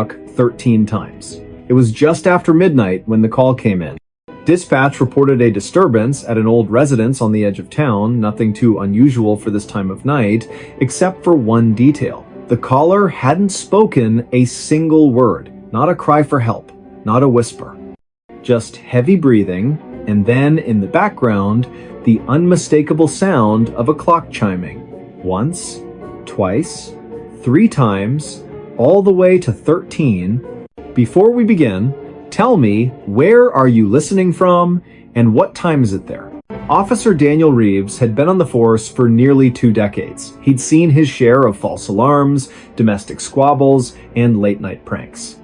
13 times. It was just after midnight when the call came in. Dispatch reported a disturbance at an old residence on the edge of town, nothing too unusual for this time of night, except for one detail. The caller hadn't spoken a single word, not a cry for help, not a whisper. Just heavy breathing, and then in the background, the unmistakable sound of a clock chiming. Once, twice, 3 times, all the way to 13. Before we begin, tell me, where are you listening from, and what time is it there? Officer Daniel Reeves had been on the force for nearly 2 decades. He'd seen his share of false alarms, domestic squabbles, and late-night pranks.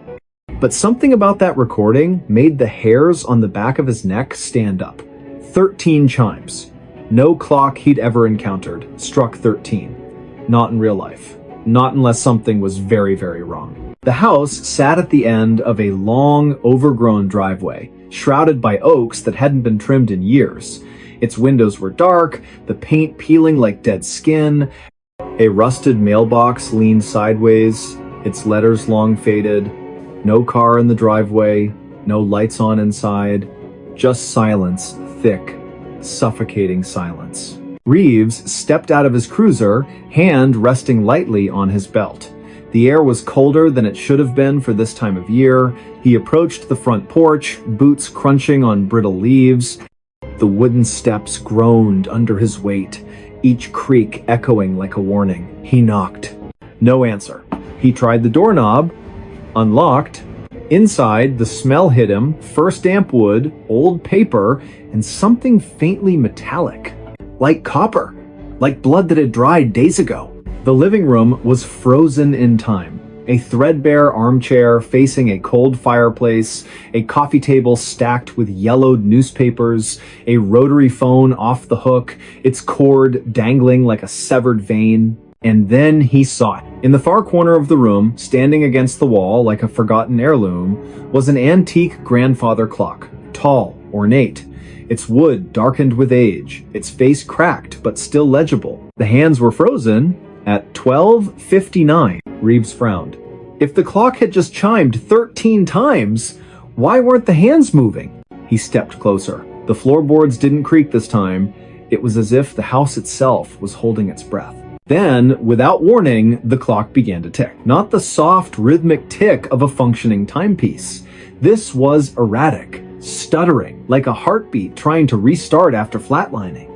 But something about that recording made the hairs on the back of his neck stand up. 13 chimes. No clock he'd ever encountered struck 13. Not in real life. Not unless something was very, very wrong. The house sat at the end of a long, overgrown driveway, shrouded by oaks that hadn't been trimmed in years. Its windows were dark, the paint peeling like dead skin. A rusted mailbox leaned sideways, its letters long faded. No car in the driveway, no lights on inside. Just silence, thick, suffocating silence. Reeves stepped out of his cruiser, hand resting lightly on his belt. The air was colder than it should have been for this time of year. He approached the front porch, boots crunching on brittle leaves. The wooden steps groaned under his weight, each creak echoing like a warning. He knocked. No answer. He tried the doorknob. Unlocked. Inside, the smell hit him, first damp wood, old paper, and something faintly metallic. Like copper. Like blood that had dried days ago. The living room was frozen in time. A threadbare armchair facing a cold fireplace, a coffee table stacked with yellowed newspapers, a rotary phone off the hook, its cord dangling like a severed vein. And then he saw it. In the far corner of the room, standing against the wall like a forgotten heirloom, was an antique grandfather clock, tall, ornate. Its wood darkened with age, its face cracked but still legible. The hands were frozen at 12:59. Reeves frowned. If the clock had just chimed 13 times, why weren't the hands moving? He stepped closer. The floorboards didn't creak this time. It was as if the house itself was holding its breath. Then, without warning, the clock began to tick. Not the soft, rhythmic tick of a functioning timepiece. This was erratic, stuttering, like a heartbeat trying to restart after flatlining.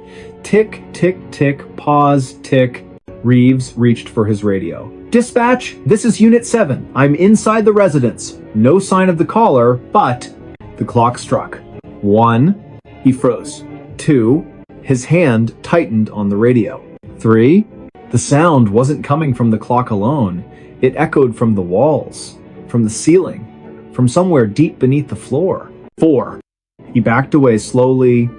Tick, tick, tick, pause, tick. Reeves reached for his radio. Dispatch, this is Unit 7. I'm inside the residence. No sign of the caller, but... The clock struck. 1. He froze. 2. His hand tightened on the radio. 3. The sound wasn't coming from the clock alone. It echoed from the walls, from the ceiling, from somewhere deep beneath the floor. 4. He backed away slowly,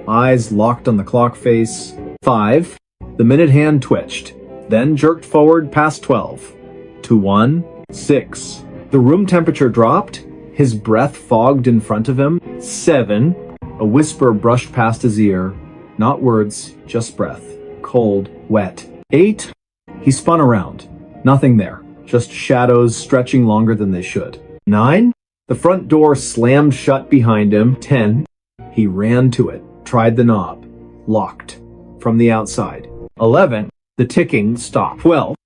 eyes locked on the clock face. 5. The minute hand twitched, then jerked forward past 12. To 1. 6. The room temperature dropped, his breath fogged in front of him. 7. A whisper brushed past his ear. Not words, just breath. Cold, wet. 8. He spun around. Nothing there. Just shadows stretching longer than they should. 9. The front door slammed shut behind him. 10. He ran to it, tried the knob. Locked. From the outside. 11. The ticking stopped. 12.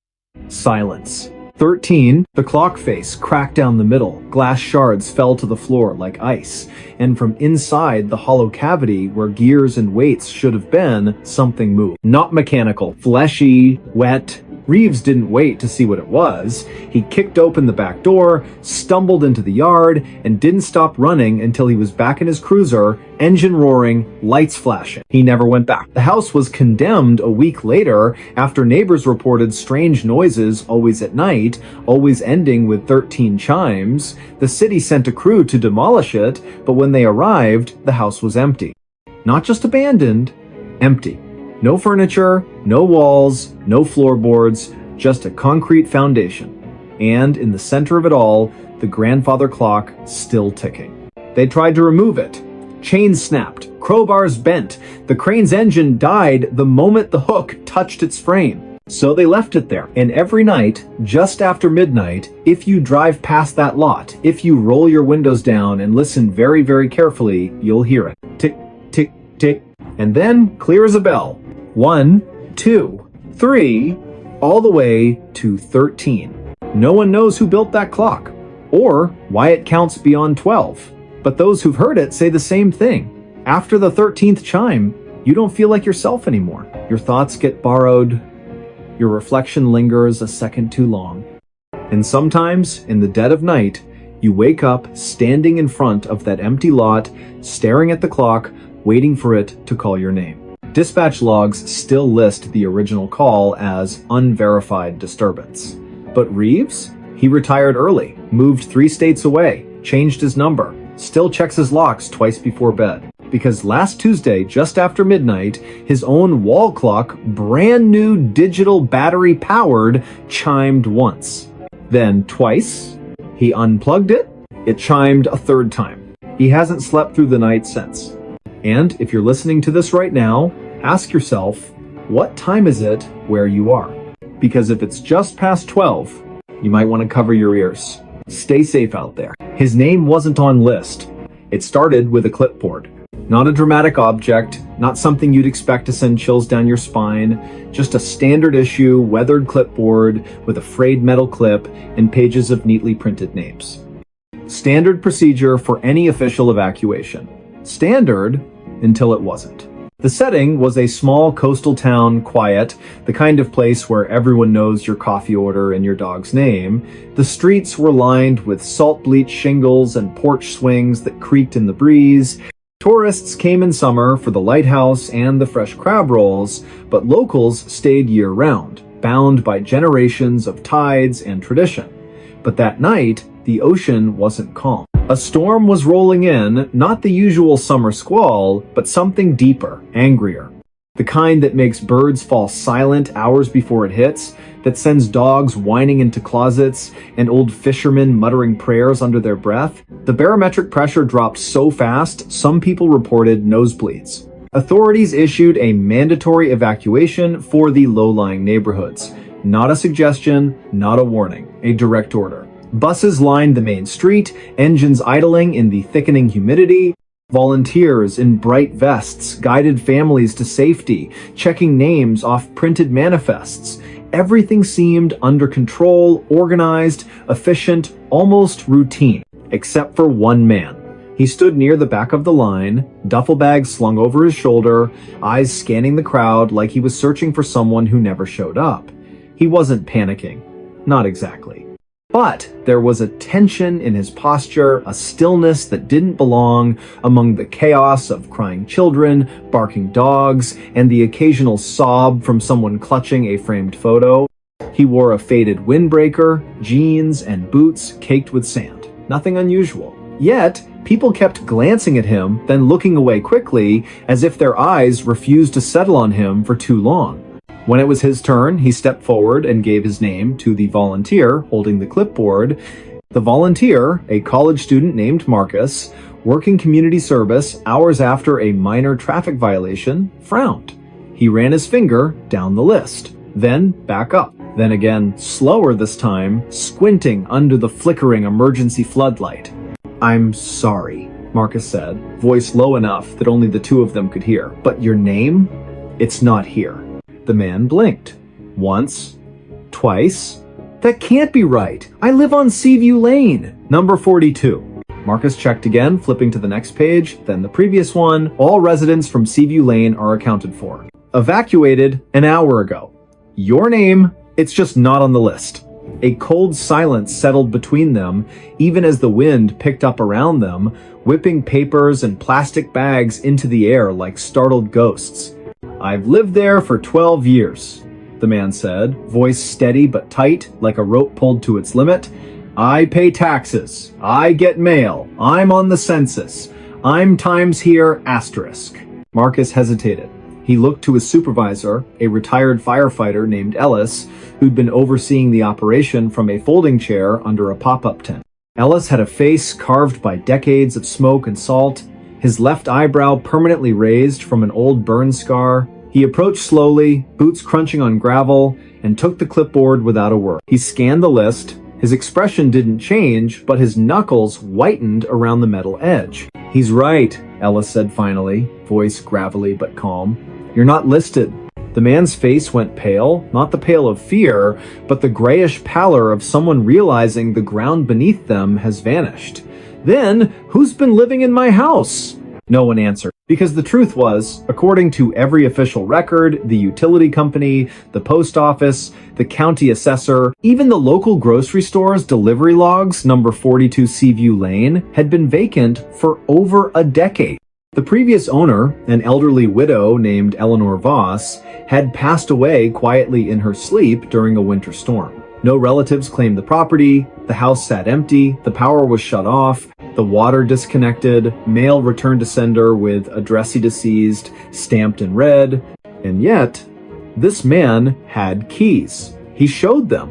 Silence. 13. The clock face cracked down the middle. Glass shards fell to the floor like ice. And from inside the hollow cavity where gears and weights should have been, something moved. Not mechanical. Fleshy. Wet. Reeves didn't wait to see what it was. He kicked open the back door, stumbled into the yard, and didn't stop running until he was back in his cruiser, engine roaring, lights flashing. He never went back. The house was condemned a week later after neighbors reported strange noises always at night, always ending with 13 chimes. The city sent a crew to demolish it, but when they arrived, the house was empty. Not just abandoned, empty. No furniture, no walls, no floorboards, just a concrete foundation. And in the center of it all, the grandfather clock still ticking. They tried to remove it. Chains snapped, crowbars bent. The crane's engine died the moment the hook touched its frame. So they left it there. And every night, just after midnight, if you drive past that lot, if you roll your windows down and listen very, very carefully, you'll hear it. Tick, tick, tick. And then, clear as a bell. 1, 2, 3, all the way to 13. No one knows who built that clock, or why it counts beyond 12. But those who've heard it say the same thing. After the 13th chime, you don't feel like yourself anymore. Your thoughts get borrowed. Your reflection lingers a second too long. And sometimes, in the dead of night, you wake up standing in front of that empty lot, staring at the clock, waiting for it to call your name. Dispatch logs still list the original call as unverified disturbance. But Reeves? He retired early, moved 3 states away, changed his number, still checks his locks twice before bed. Because last Tuesday, just after midnight, his own wall clock, brand new digital battery powered, chimed once. Then twice. He unplugged it. It chimed a 3rd time. He hasn't slept through the night since. And if you're listening to this right now, ask yourself, what time is it where you are? Because if it's just past 12, you might want to cover your ears. Stay safe out there. His name wasn't on list. It started with a clipboard. Not a dramatic object, not something you'd expect to send chills down your spine, just a standard issue, weathered clipboard with a frayed metal clip and pages of neatly printed names. Standard procedure for any official evacuation. Standard until it wasn't. The setting was a small coastal town, quiet, the kind of place where everyone knows your coffee order and your dog's name. The streets were lined with salt-bleached shingles and porch swings that creaked in the breeze. Tourists came in summer for the lighthouse and the fresh crab rolls, but locals stayed year-round, bound by generations of tides and tradition. But that night, the ocean wasn't calm. A storm was rolling in, not the usual summer squall, but something deeper, angrier. The kind that makes birds fall silent hours before it hits, that sends dogs whining into closets and old fishermen muttering prayers under their breath. The barometric pressure dropped so fast, some people reported nosebleeds. Authorities issued a mandatory evacuation for the low-lying neighborhoods. Not a suggestion, not a warning, a direct order. Buses lined the main street, engines idling in the thickening humidity. Volunteers in bright vests guided families to safety, checking names off printed manifests. Everything seemed under control, organized, efficient, almost routine, except for one man. He stood near the back of the line, duffel bag slung over his shoulder, eyes scanning the crowd like he was searching for someone who never showed up. He wasn't panicking. Not exactly. But there was a tension in his posture, a stillness that didn't belong among the chaos of crying children, barking dogs, and the occasional sob from someone clutching a framed photo. He wore a faded windbreaker, jeans, and boots caked with sand. Nothing unusual. Yet, people kept glancing at him, then looking away quickly, as if their eyes refused to settle on him for too long. When it was his turn, he stepped forward and gave his name to the volunteer holding the clipboard. The volunteer, a college student named Marcus, working community service hours after a minor traffic violation, frowned. He ran his finger down the list, then back up, then again, slower this time, squinting under the flickering emergency floodlight. "I'm sorry," Marcus said, voice low enough that only the two of them could hear. "But your name? It's not here." The man blinked. Once. Twice. "That can't be right. I live on Seaview Lane, number 42. Marcus checked again, flipping to the next page, then the previous one. All residents from Seaview Lane are accounted for. Evacuated an hour ago. Your name, it's just not on the list. A cold silence settled between them, even as the wind picked up around them, whipping papers and plastic bags into the air like startled ghosts. "I've lived there for 12 years, the man said, voice steady but tight, like a rope pulled to its limit. "I pay taxes. I get mail. I'm on the census. I'm times here asterisk." Marcus hesitated. He looked to his supervisor, a retired firefighter named Ellis, who'd been overseeing the operation from a folding chair under a pop-up tent. Ellis had a face carved by decades of smoke and salt, his left eyebrow permanently raised from an old burn scar. He He approached slowly, boots crunching on gravel, and took the clipboard without a word. He scanned the list. His expression didn't change, but his knuckles whitened around the metal edge. "He's right," Ellis said finally, voice gravelly but calm. "You're not listed." The man's face went pale, not the pale of fear, but the grayish pallor of someone realizing the ground beneath them has vanished. "Then, who's been living in my house?" No one answered. Because the truth was, according to every official record, the utility company, the post office, the county assessor, even the local grocery store's delivery logs, number 42 Seaview Lane, had been vacant for over a decade. The previous owner, an elderly widow named Eleanor Voss, had passed away quietly in her sleep during a winter storm. No relatives claimed the property, the house sat empty, the power was shut off, the water disconnected, mail returned to sender with addressee deceased stamped in red, and yet, this man had keys. He showed them.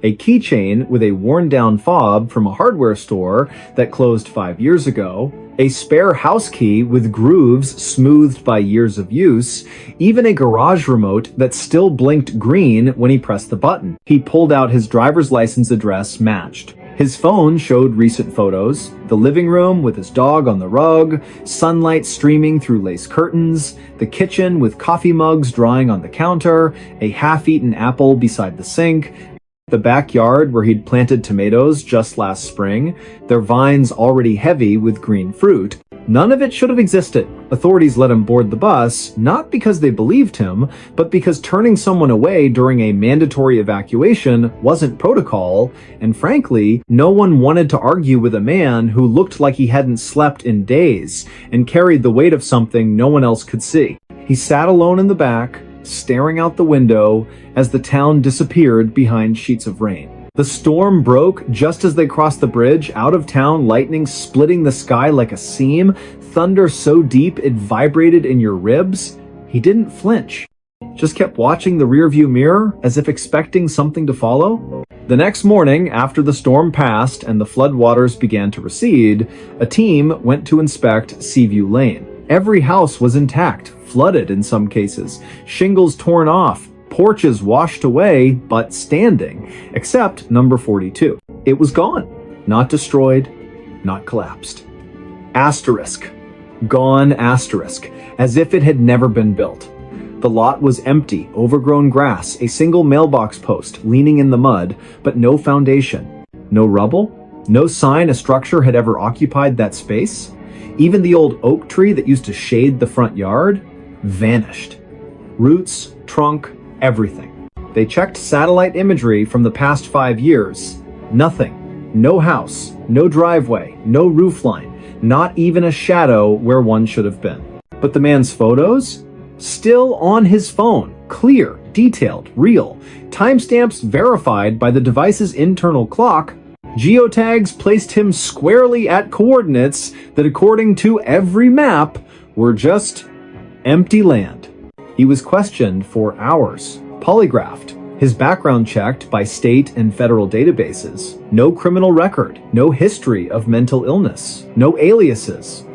A keychain with a worn-down fob from a hardware store that closed 5 years ago, a spare house key with grooves smoothed by years of use, even a garage remote that still blinked green when he pressed the button. He pulled out his driver's license address matched. His phone showed recent photos, the living room with his dog on the rug, sunlight streaming through lace curtains, the kitchen with coffee mugs drying on the counter, a half-eaten apple beside the sink, the backyard where he'd planted tomatoes just last spring, their vines already heavy with green fruit. None of it should have existed. Authorities let him board the bus, not because they believed him, but because turning someone away during a mandatory evacuation wasn't protocol, and frankly, no one wanted to argue with a man who looked like he hadn't slept in days and carried the weight of something no one else could see. He sat alone in the back, staring out the window as the town disappeared behind sheets of rain. The storm broke just as they crossed the bridge, out of town, lightning splitting the sky like a seam, thunder so deep it vibrated in your ribs. He didn't flinch, just kept watching the rearview mirror as if expecting something to follow. The next morning, after the storm passed and the floodwaters began to recede, a team went to inspect Seaview Lane. Every house was intact, flooded in some cases, shingles torn off, porches washed away, but standing, except number 42. It was gone. Not destroyed, not collapsed. Asterisk. Gone asterisk, as if it had never been built. The lot was empty, overgrown grass, a single mailbox post leaning in the mud, but no foundation. No rubble? No sign a structure had ever occupied that space? Even the old oak tree that used to shade the front yard? Vanished. Roots, trunk, everything. They checked satellite imagery from the past 5 years. Nothing. No house, no driveway, no roofline, not even a shadow where one should have been. But the man's photos? Still on his phone. Clear, detailed, real. Timestamps verified by the device's internal clock. Geotags placed him squarely at coordinates that, according to every map, were just empty land. He was questioned for hours, polygraphed, his background checked by state and federal databases. No criminal record, no history of mental illness, no aliases.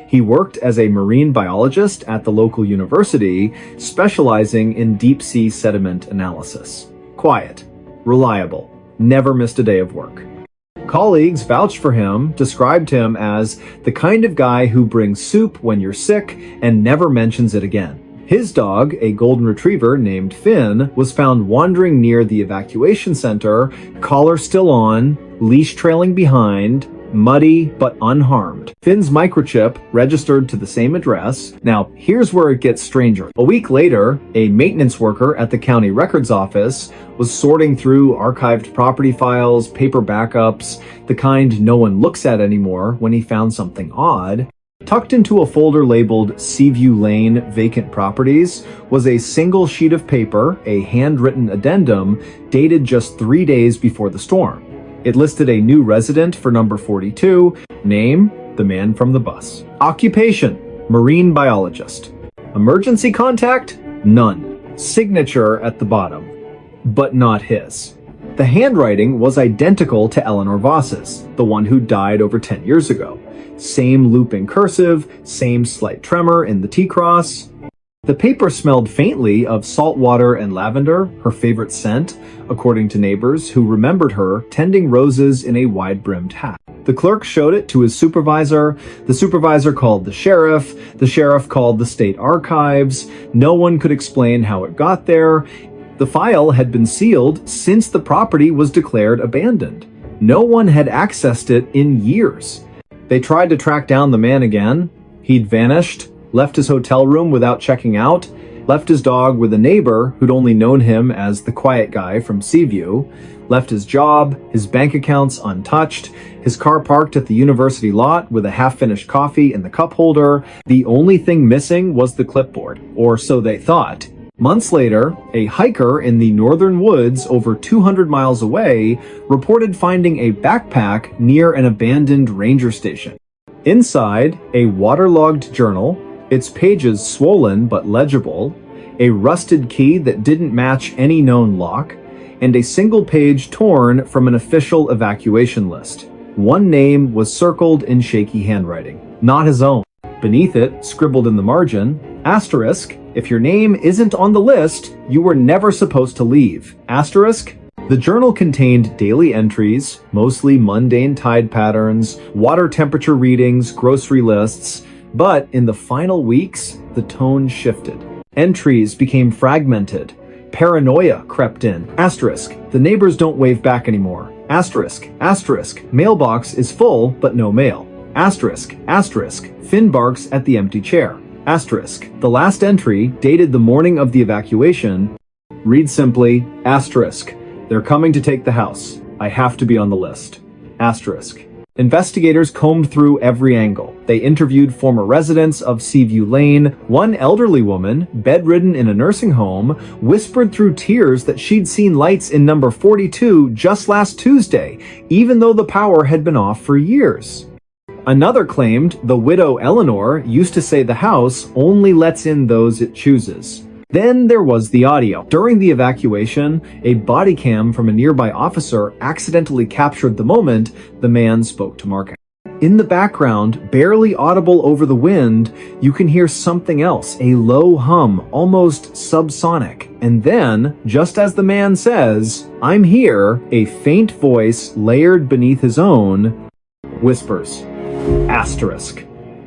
He worked as a marine biologist at the local university, specializing in deep-sea sediment analysis. Quiet, reliable, never missed a day of work. Colleagues vouched for him, described him as the kind of guy who brings soup when you're sick and never mentions it again. His dog, a golden retriever named Finn, was found wandering near the evacuation center, collar still on, leash trailing behind, muddy but unharmed. Finn's microchip registered to the same address. Now, here's where it gets stranger. A week later, a maintenance worker at the county records office was sorting through archived property files, paper backups, the kind no one looks at anymore, when he found something odd. Tucked into a folder labeled Seaview Lane Vacant Properties was a single sheet of paper, a handwritten addendum, dated just 3 days before the storm. It listed a new resident for number 42, name, the man from the bus. Occupation, marine biologist. Emergency contact, none. Signature at the bottom, but not his. The handwriting was identical to Eleanor Voss's, the one who died over 10 years ago. Same looping cursive, same slight tremor in the T-cross. The paper smelled faintly of salt water and lavender, her favorite scent, according to neighbors who remembered her tending roses in a wide-brimmed hat. The clerk showed it to his supervisor. The supervisor called the sheriff. The sheriff called the state archives. No one could explain how it got there. The file had been sealed since the property was declared abandoned. No one had accessed it in years. They tried to track down the man again. He'd vanished, left his hotel room without checking out, left his dog with a neighbor who'd only known him as the quiet guy from Seaview, left his job, his bank accounts untouched, his car parked at the university lot with a half-finished coffee in the cup holder. The only thing missing was the clipboard, or so they thought. Months later, a hiker in the northern woods over 200 miles away reported finding a backpack near an abandoned ranger station. Inside, a waterlogged journal, its pages swollen but legible, a rusted key that didn't match any known lock, and a single page torn from an official evacuation list. One name was circled in shaky handwriting, not his own. Beneath it, scribbled in the margin, asterisk, if your name isn't on the list, you were never supposed to leave. Asterisk. The journal contained daily entries, mostly mundane tide patterns, water temperature readings, grocery lists, but in the final weeks, the tone shifted. Entries became fragmented. Paranoia crept in. Asterisk. The neighbors don't wave back anymore. Asterisk. Asterisk. Mailbox is full, but no mail. Asterisk. Asterisk. Finn barks at the empty chair. Asterisk. The last entry, dated the morning of the evacuation, reads simply, asterisk. They're coming to take the house. I have to be on the list. Asterisk. Investigators combed through every angle. They interviewed former residents of Seaview Lane. One elderly woman, bedridden in a nursing home, whispered through tears that she'd seen lights in number 42 just last Tuesday, even though the power had been off for years. Another claimed the widow Eleanor used to say the house only lets in those it chooses. Then there was the audio. During the evacuation, a body cam from a nearby officer accidentally captured the moment the man spoke to Mark. In the background, barely audible over the wind, you can hear something else, a low hum, almost subsonic. And then, just as the man says, "I'm here," a faint voice layered beneath his own whispers, asterisk.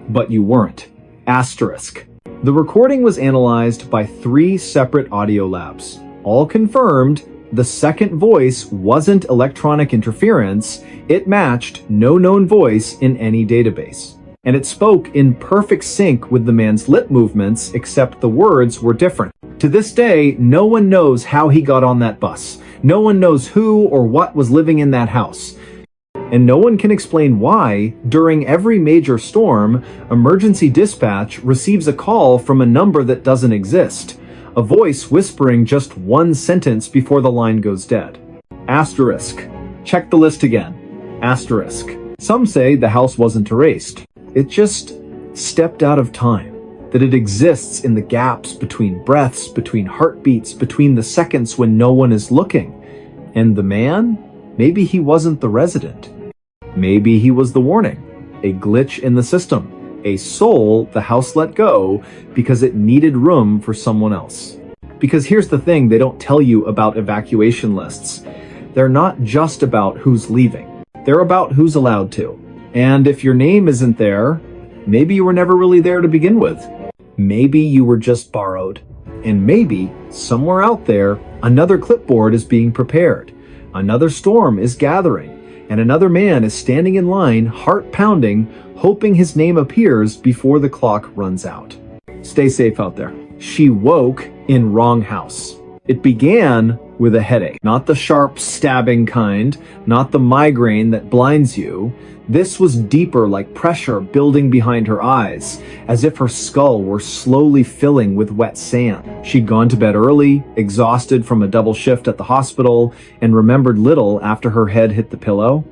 But you weren't. Asterisk. The recording was analyzed by 3 separate audio labs. All confirmed the second voice wasn't electronic interference, it matched no known voice in any database. And it spoke in perfect sync with the man's lip movements, except the words were different. To this day, no one knows how he got on that bus. No one knows who or what was living in that house. And no one can explain why, during every major storm, emergency dispatch receives a call from a number that doesn't exist. A voice whispering just one sentence before the line goes dead. Asterisk. Check the list again. Asterisk. Some say the house wasn't erased. It just stepped out of time. That it exists in the gaps between breaths, between heartbeats, between the seconds when no one is looking. And the man? Maybe he wasn't the resident. Maybe he was the warning, a glitch in the system, a soul the house let go because it needed room for someone else. Because here's the thing they don't tell you about evacuation lists. They're not just about who's leaving. They're about who's allowed to. And if your name isn't there, maybe you were never really there to begin with. Maybe you were just borrowed. And maybe, somewhere out there, another clipboard is being prepared. Another storm is gathering. And another man is standing in line, heart pounding, hoping his name appears before the clock runs out. Stay safe out there. She woke in wrong house. It began with a headache. Not the sharp, stabbing kind, not the migraine that blinds you. This was deeper, like pressure building behind her eyes, as if her skull were slowly filling with wet sand. She'd gone to bed early, exhausted from a double shift at the hospital, and remembered little after her head hit the pillow.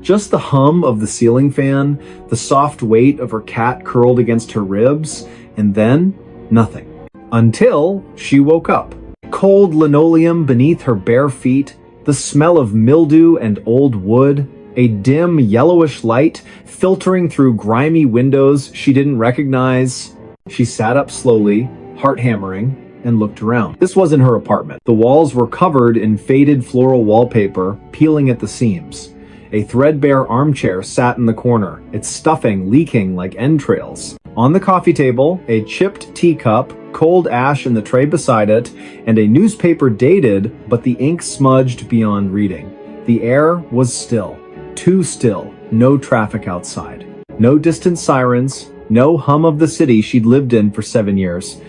Just the hum of the ceiling fan, the soft weight of her cat curled against her ribs, and then nothing. Until she woke up. Cold linoleum beneath her bare feet, the smell of mildew and old wood, a dim yellowish light filtering through grimy windows she didn't recognize. She sat up slowly, heart hammering, and looked around. This wasn't her apartment. The walls were covered in faded floral wallpaper, peeling at the seams. A threadbare armchair sat in the corner, its stuffing leaking like entrails. On the coffee table, a chipped teacup, cold ash in the tray beside it, and a newspaper dated, but the ink smudged beyond reading. The air was still. Too still. No traffic outside. No distant sirens. No hum of the city she'd lived in for 7 years.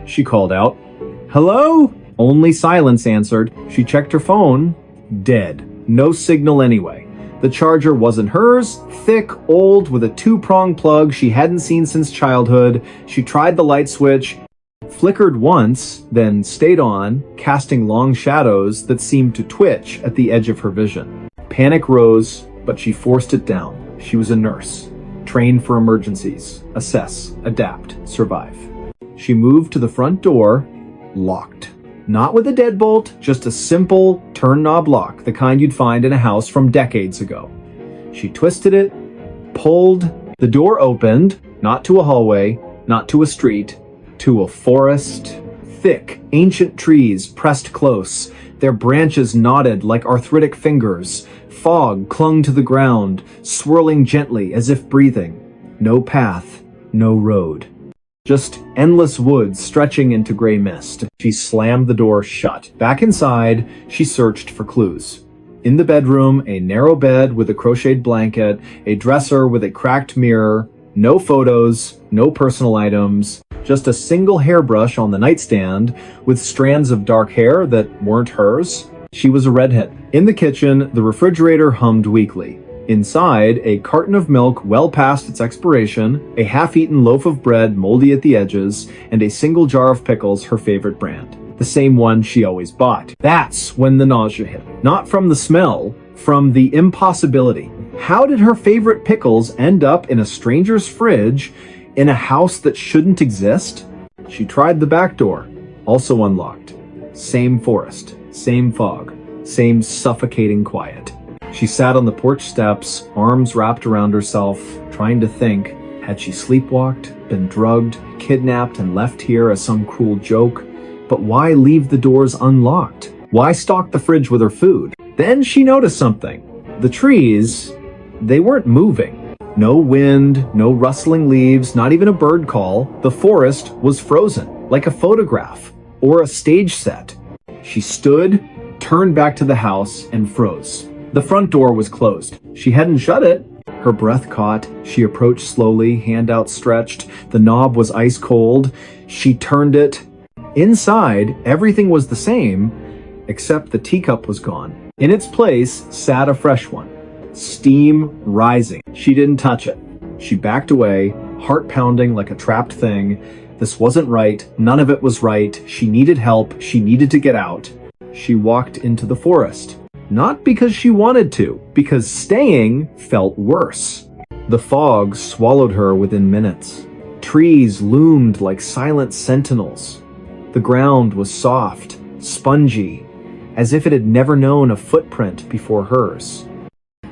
She called out, "Hello?" Only silence answered. She checked her phone. Dead. No signal anyway. The charger wasn't hers, thick, old, with a 2-prong plug she hadn't seen since childhood. She tried the light switch, flickered once, then stayed on, casting long shadows that seemed to twitch at the edge of her vision. Panic rose, but she forced it down. She was a nurse, trained for emergencies, assess, adapt, survive. She moved to the front door, locked. Not with a deadbolt, just a simple turn knob lock, the kind you'd find in a house from decades ago. She twisted it, pulled, the door opened, not to a hallway, not to a street, to a forest. Thick, ancient trees pressed close, their branches knotted like arthritic fingers. Fog clung to the ground, swirling gently as if breathing. No path, no road. Just endless woods stretching into gray mist. She slammed the door shut. Back inside, she searched for clues. In the bedroom, a narrow bed with a crocheted blanket, a dresser with a cracked mirror, no photos, no personal items, just a single hairbrush on the nightstand with strands of dark hair that weren't hers. She was a redhead. In the kitchen, the refrigerator hummed weakly. Inside, a carton of milk well past its expiration, a half-eaten loaf of bread moldy at the edges, and a single jar of pickles, her favorite brand. The same one she always bought. That's when the nausea hit. Not from the smell, from the impossibility. How did her favorite pickles end up in a stranger's fridge in a house that shouldn't exist? She tried the back door, also unlocked. Same forest, same fog, same suffocating quiet. She sat on the porch steps, arms wrapped around herself, trying to think, had she sleepwalked, been drugged, kidnapped, and left here as some cruel joke? But why leave the doors unlocked? Why stock the fridge with her food? Then she noticed something. The trees, they weren't moving. No wind, no rustling leaves, not even a bird call. The forest was frozen, like a photograph or a stage set. She stood, turned back to the house, and froze. The front door was closed. She hadn't shut it. Her breath caught. She approached slowly, hand outstretched. The knob was ice cold. She turned it. Inside, everything was the same, except the teacup was gone. In its place sat a fresh one, steam rising. She didn't touch it. She backed away, heart pounding like a trapped thing. This wasn't right. None of it was right. She needed help. She needed to get out. She walked into the forest. Not because she wanted to, because staying felt worse. The fog swallowed her within minutes. Trees loomed like silent sentinels. The ground was soft, spongy, as if it had never known a footprint before hers.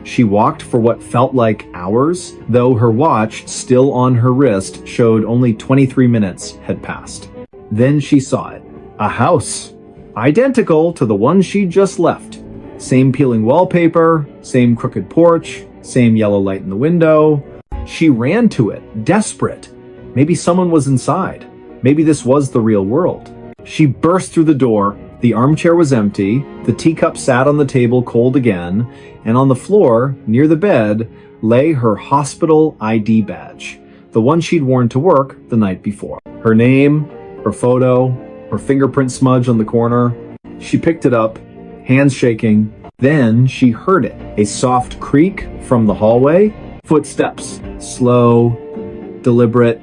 She walked for what felt like hours, though her watch, still on her wrist, showed only 23 minutes had passed. Then she saw it. A house. Identical to the one she'd just left. Same peeling wallpaper, same crooked porch, same yellow light in the window. She ran to it, desperate. Maybe someone was inside. Maybe this was the real world. She burst through the door. The armchair was empty. The teacup sat on the table cold again. And on the floor, near the bed, lay her hospital ID badge. The one she'd worn to work the night before. Her name, her photo, her fingerprint smudge on the corner. She picked it up, hands shaking. Then she heard it. A soft creak from the hallway. Footsteps. Slow, deliberate,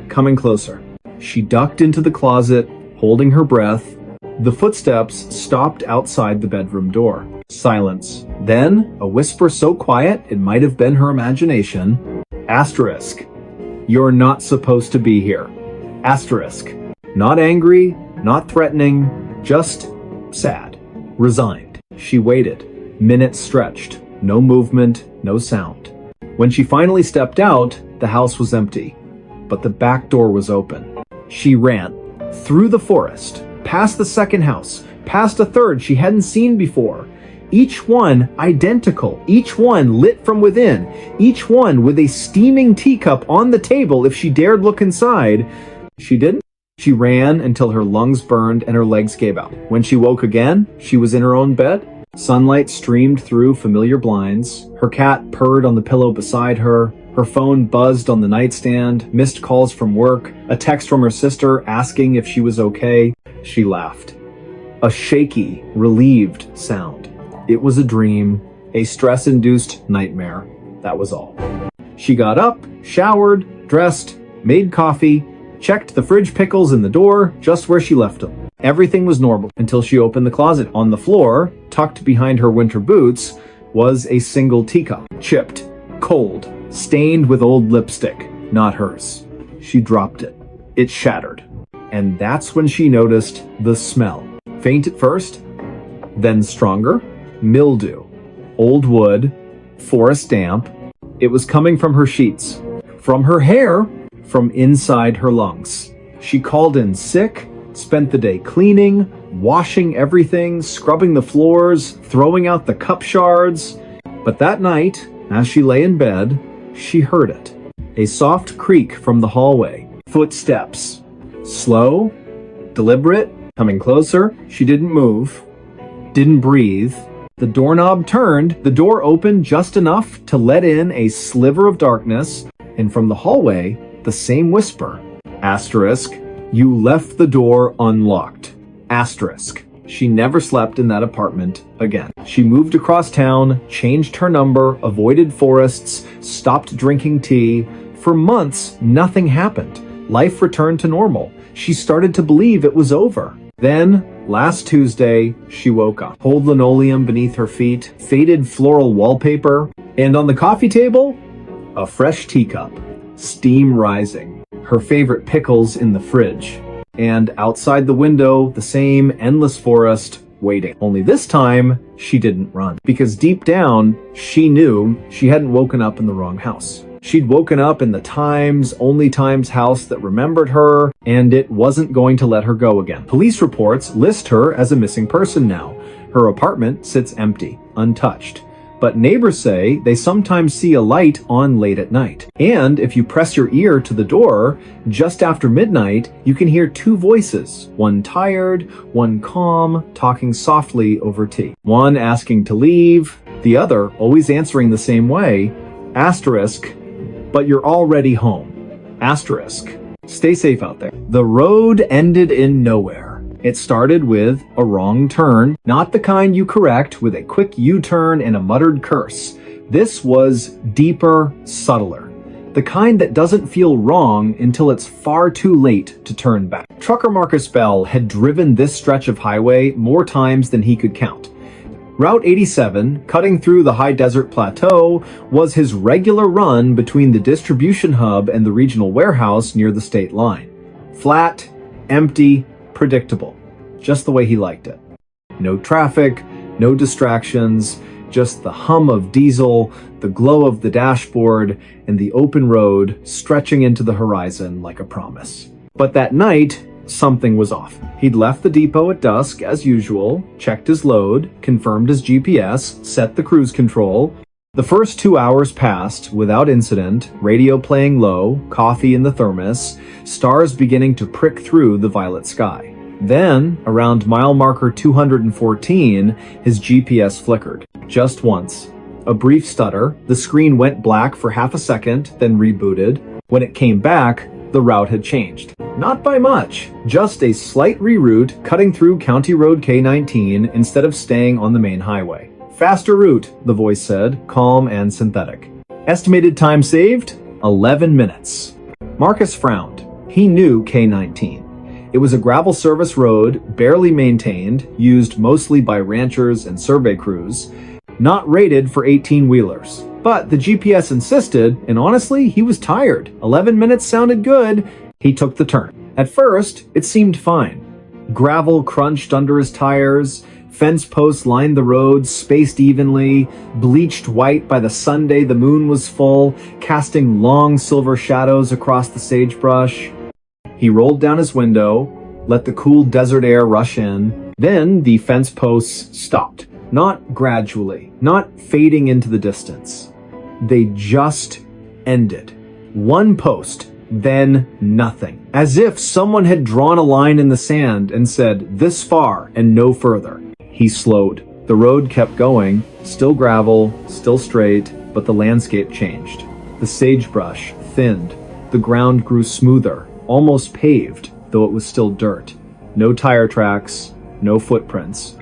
coming closer. She ducked into the closet, holding her breath. The footsteps stopped outside the bedroom door. Silence. Then, a whisper so quiet it might have been her imagination. Asterisk. You're not supposed to be here. Asterisk. Not angry, not threatening, just sad. Resigned. She waited. Minutes stretched. No movement, no sound. When she finally stepped out, the house was empty. But the back door was open. She ran. through the forest, past the second house, past a third she hadn't seen before. Each one identical, each one lit from within, each one with a steaming teacup on the table if she dared look inside. She didn't. She ran until her lungs burned and her legs gave out. When she woke again, she was in her own bed. Sunlight streamed through familiar blinds. Her cat purred on the pillow beside her. Her phone buzzed on the nightstand, missed calls from work, a text from her sister asking if she was okay. She laughed. A shaky, relieved sound. It was a dream, a stress-induced nightmare. That was all. She got up, showered, dressed, made coffee, checked the fridge pickles in the door, just where she left them. Everything was normal until she opened the closet. On the floor, tucked behind her winter boots, was a single teacup. Chipped, cold, stained with old lipstick. Not hers. She dropped it. It shattered. And that's when she noticed the smell. Faint at first, then stronger. Mildew. Old wood. Forest damp. It was coming from her sheets. From her hair. From inside her lungs. She called in sick, spent the day cleaning, washing everything, scrubbing the floors, throwing out the cup shards. But that night, as she lay in bed, she heard it. A soft creak from the hallway. Footsteps. Slow, deliberate, coming closer. She didn't move, didn't breathe. The doorknob turned, the door opened just enough to let in a sliver of darkness, and from the hallway, the same whisper. Asterisk, you left the door unlocked. Asterisk. She never slept in that apartment again. She moved across town, changed her number, avoided forests, stopped drinking tea. For months, nothing happened. Life returned to normal. She started to believe it was over. Then, last Tuesday, she woke up. Old linoleum beneath her feet, faded floral wallpaper, and on the coffee table, a fresh teacup. Steam rising, her favorite pickles in the fridge, and outside the window, the same endless forest waiting. Only this time, she didn't run, because deep down, she knew she hadn't woken up in the wrong house. She'd woken up in the only Times house that remembered her, and it wasn't going to let her go again. Police reports list her as a missing person now. Her apartment sits empty, untouched. But neighbors say they sometimes see a light on late at night. And if you press your ear to the door, just after midnight, you can hear two voices, one tired, one calm, talking softly over tea. One asking to leave, the other always answering the same way. Asterisk, but you're already home. Asterisk, stay safe out there. The road ended in nowhere. It started with a wrong turn, not the kind you correct with a quick U-turn and a muttered curse. This was deeper, subtler. The kind that doesn't feel wrong until it's far too late to turn back. Trucker Marcus Bell had driven this stretch of highway more times than he could count. Route 87, cutting through the high desert plateau, was his regular run between the distribution hub and the regional warehouse near the state line. Flat, empty, predictable, just the way he liked it. No traffic, no distractions, just the hum of diesel, the glow of the dashboard, and the open road stretching into the horizon like a promise. But that night, something was off. He'd left the depot at dusk as usual, checked his load, confirmed his GPS, set the cruise control. The first 2 hours passed without incident, radio playing low, coffee in the thermos, stars beginning to prick through the violet sky. Then, around mile marker 214, his GPS flickered. Just once. A brief stutter, the screen went black for half a second, then rebooted. When it came back, the route had changed. Not by much, just a slight reroute cutting through County Road K19 instead of staying on the main highway. Faster route, the voice said, calm and synthetic. Estimated time saved? 11 minutes. Marcus frowned. He knew K19. It was a gravel service road, barely maintained, used mostly by ranchers and survey crews, not rated for 18-wheelers. But the GPS insisted, and honestly, he was tired. 11 minutes sounded good. He took the turn. At first, it seemed fine. Gravel crunched under his tires, fence posts lined the road, spaced evenly, bleached white by the Sunday the moon was full, casting long silver shadows across the sagebrush. He rolled down his window, let the cool desert air rush in. Then the fence posts stopped. Not gradually, not fading into the distance. They just ended. One post, then nothing. As if someone had drawn a line in the sand and said, "This far and no further." He slowed. The road kept going, still gravel, still straight, but the landscape changed. The sagebrush thinned. The ground grew smoother, almost paved, though it was still dirt. No tire tracks, no footprints.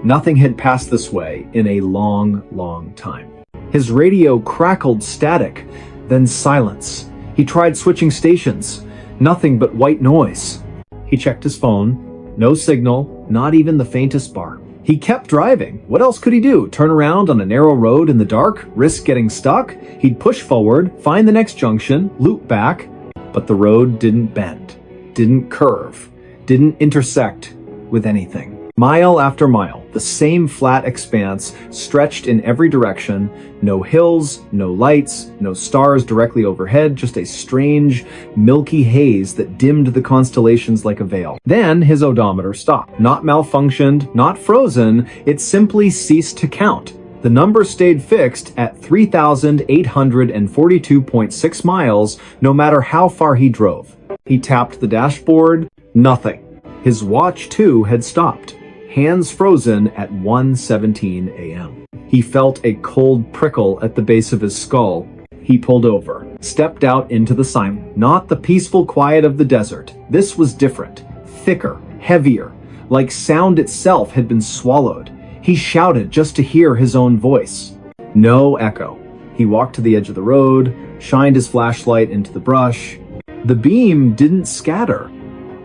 Nothing had passed this way in a long, long time. His radio crackled static, then silence. He tried switching stations. Nothing but white noise. He checked his phone. No signal, not even the faintest bar. He kept driving. What else could he do? Turn around on a narrow road in the dark? Risk getting stuck? He'd push forward, find the next junction, loop back. But the road didn't bend, didn't curve, didn't intersect with anything. Mile after mile, the same flat expanse stretched in every direction. No hills, no lights, no stars directly overhead, just a strange, milky haze that dimmed the constellations like a veil. Then his odometer stopped. Not malfunctioned, not frozen, it simply ceased to count. The number stayed fixed at 3,842.6 miles, no matter how far he drove. He tapped the dashboard. Nothing. His watch, too, had stopped. Hands frozen at 1:17 a.m. He felt a cold prickle at the base of his skull. He pulled over, stepped out into the silence. Not the peaceful quiet of the desert. This was different, thicker, heavier, like sound itself had been swallowed. He shouted just to hear his own voice. No echo. He walked to the edge of the road, shined his flashlight into the brush. The beam didn't scatter.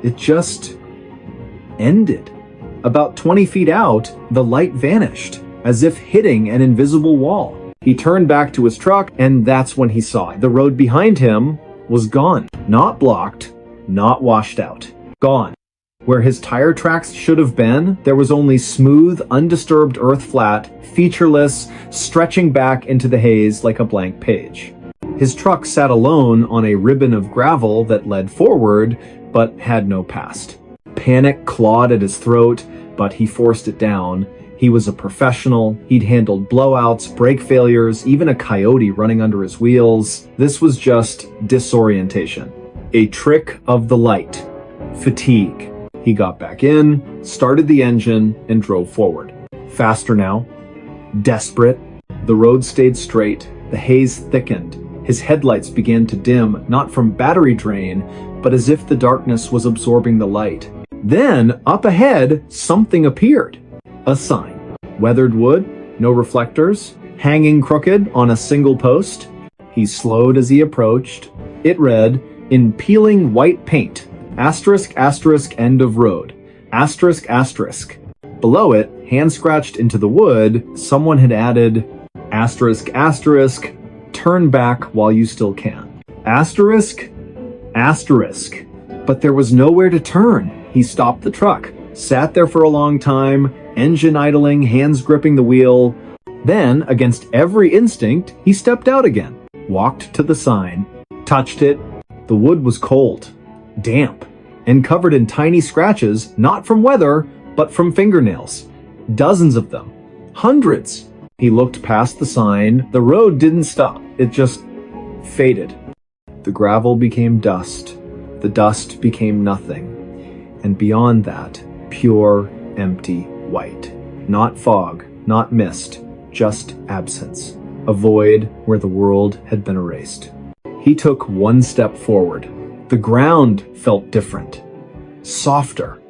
It just ended. About 20 feet out, the light vanished, as if hitting an invisible wall. He turned back to his truck, and that's when he saw it. The road behind him was gone. Not blocked, not washed out. Gone. Where his tire tracks should have been, there was only smooth, undisturbed earth flat, featureless, stretching back into the haze like a blank page. His truck sat alone on a ribbon of gravel that led forward, but had no past. Panic clawed at his throat, but he forced it down. He was a professional. He'd handled blowouts, brake failures, even a coyote running under his wheels. This was just disorientation. A trick of the light. Fatigue. He got back in, started the engine, and drove forward. Faster now. Desperate. The road stayed straight. The haze thickened. His headlights began to dim, not from battery drain, but as if the darkness was absorbing the light. Then, up ahead, something appeared. A sign. Weathered wood, no reflectors, hanging crooked on a single post. He slowed as he approached. It read, in peeling white paint, asterisk, asterisk, end of road, asterisk, asterisk. Below it, hand scratched into the wood, someone had added, asterisk, asterisk, turn back while you still can. Asterisk, asterisk. But there was nowhere to turn. He stopped the truck, sat there for a long time, engine idling, hands gripping the wheel. Then, against every instinct, he stepped out again, walked to the sign, touched it. The wood was cold, damp, and covered in tiny scratches, not from weather, but from fingernails. Dozens of them. Hundreds. He looked past the sign. The road didn't stop. It just faded. The gravel became dust. The dust became nothing. And beyond that, pure, empty white. Not fog, not mist, just absence. A void where the world had been erased. He took one step forward. The ground felt different. Softer.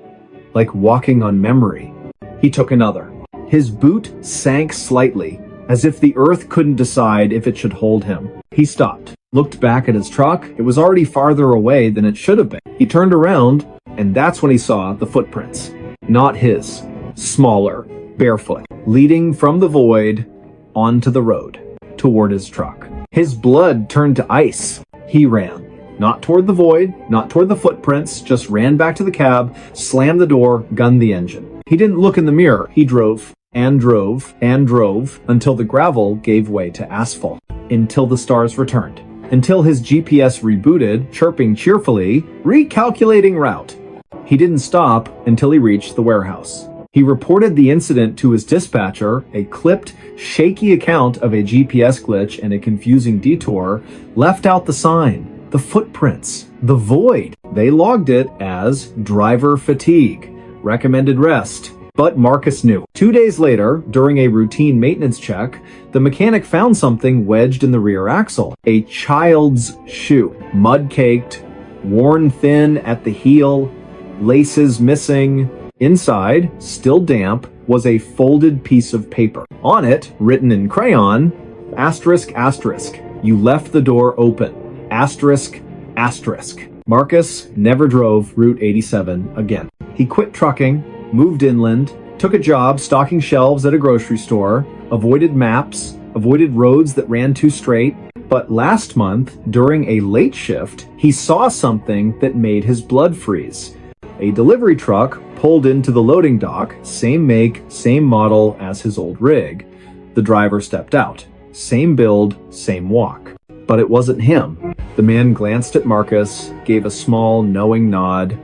Like walking on memory. He took another. His boot sank slightly, as if the earth couldn't decide if it should hold him. He stopped, looked back at his truck. It was already farther away than it should have been. He turned around, and that's when he saw the footprints. Not his. Smaller, barefoot, leading from the void onto the road, toward his truck. His blood turned to ice. He ran. Not toward the void, not toward the footprints, just ran back to the cab, slammed the door, gunned the engine. He didn't look in the mirror. He drove, and drove, and drove, until the gravel gave way to asphalt. Until the stars returned. Until his GPS rebooted, chirping cheerfully, recalculating route. He didn't stop until he reached the warehouse. He reported the incident to his dispatcher. A clipped, shaky account of a GPS glitch and a confusing detour left out the sign, the footprints, the void. They logged it as driver fatigue, recommended rest. But Marcus knew. 2 days later, during a routine maintenance check, the mechanic found something wedged in the rear axle. A child's shoe, mud-caked, worn thin at the heel, laces missing. Inside, still damp, was a folded piece of paper. On it, written in crayon, asterisk, asterisk, you left the door open, asterisk, asterisk. Marcus never drove Route 87 again. He quit trucking, moved inland, took a job stocking shelves at a grocery store, avoided maps, avoided roads that ran too straight. But last month, during a late shift, he saw something that made his blood freeze. A delivery truck pulled into the loading dock, same make, same model as his old rig. The driver stepped out. Same build, same walk. But it wasn't him. The man glanced at Marcus, gave a small, knowing nod,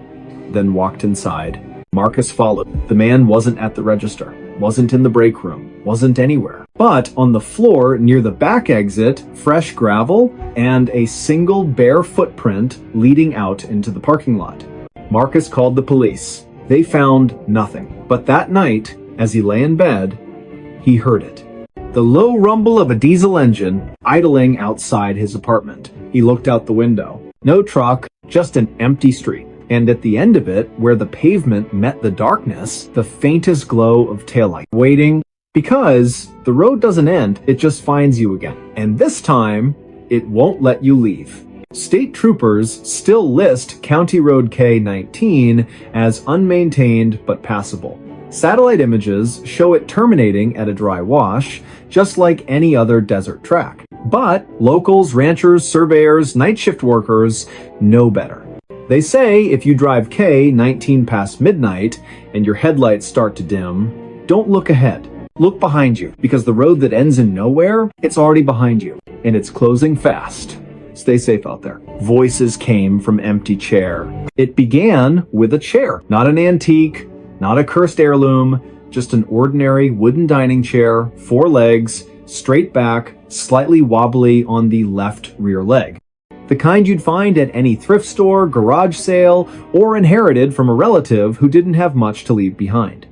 then walked inside. Marcus followed. The man wasn't at the register, wasn't in the break room, wasn't anywhere. But on the floor near the back exit, fresh gravel and a single bare footprint leading out into the parking lot. Marcus called the police. They found nothing. But that night, as he lay in bed, he heard it. The low rumble of a diesel engine idling outside his apartment. He looked out the window. No truck, just an empty street. And at the end of it, where the pavement met the darkness, the faintest glow of taillight. Waiting, because the road doesn't end, it just finds you again. And this time, it won't let you leave. State troopers still list County Road K-19 as unmaintained but passable. Satellite images show it terminating at a dry wash, just like any other desert track. But locals, ranchers, surveyors, night shift workers know better. They say if you drive K-19 past midnight and your headlights start to dim, don't look ahead. Look behind you, because the road that ends in nowhere, it's already behind you, and it's closing fast. Stay safe out there. Voices came from empty chair. It began with a chair, not an antique, not a cursed heirloom, just an ordinary wooden dining chair, 4 legs, straight back, slightly wobbly on the left rear leg. The kind you'd find at any thrift store, garage sale, or inherited from a relative who didn't have much to leave behind.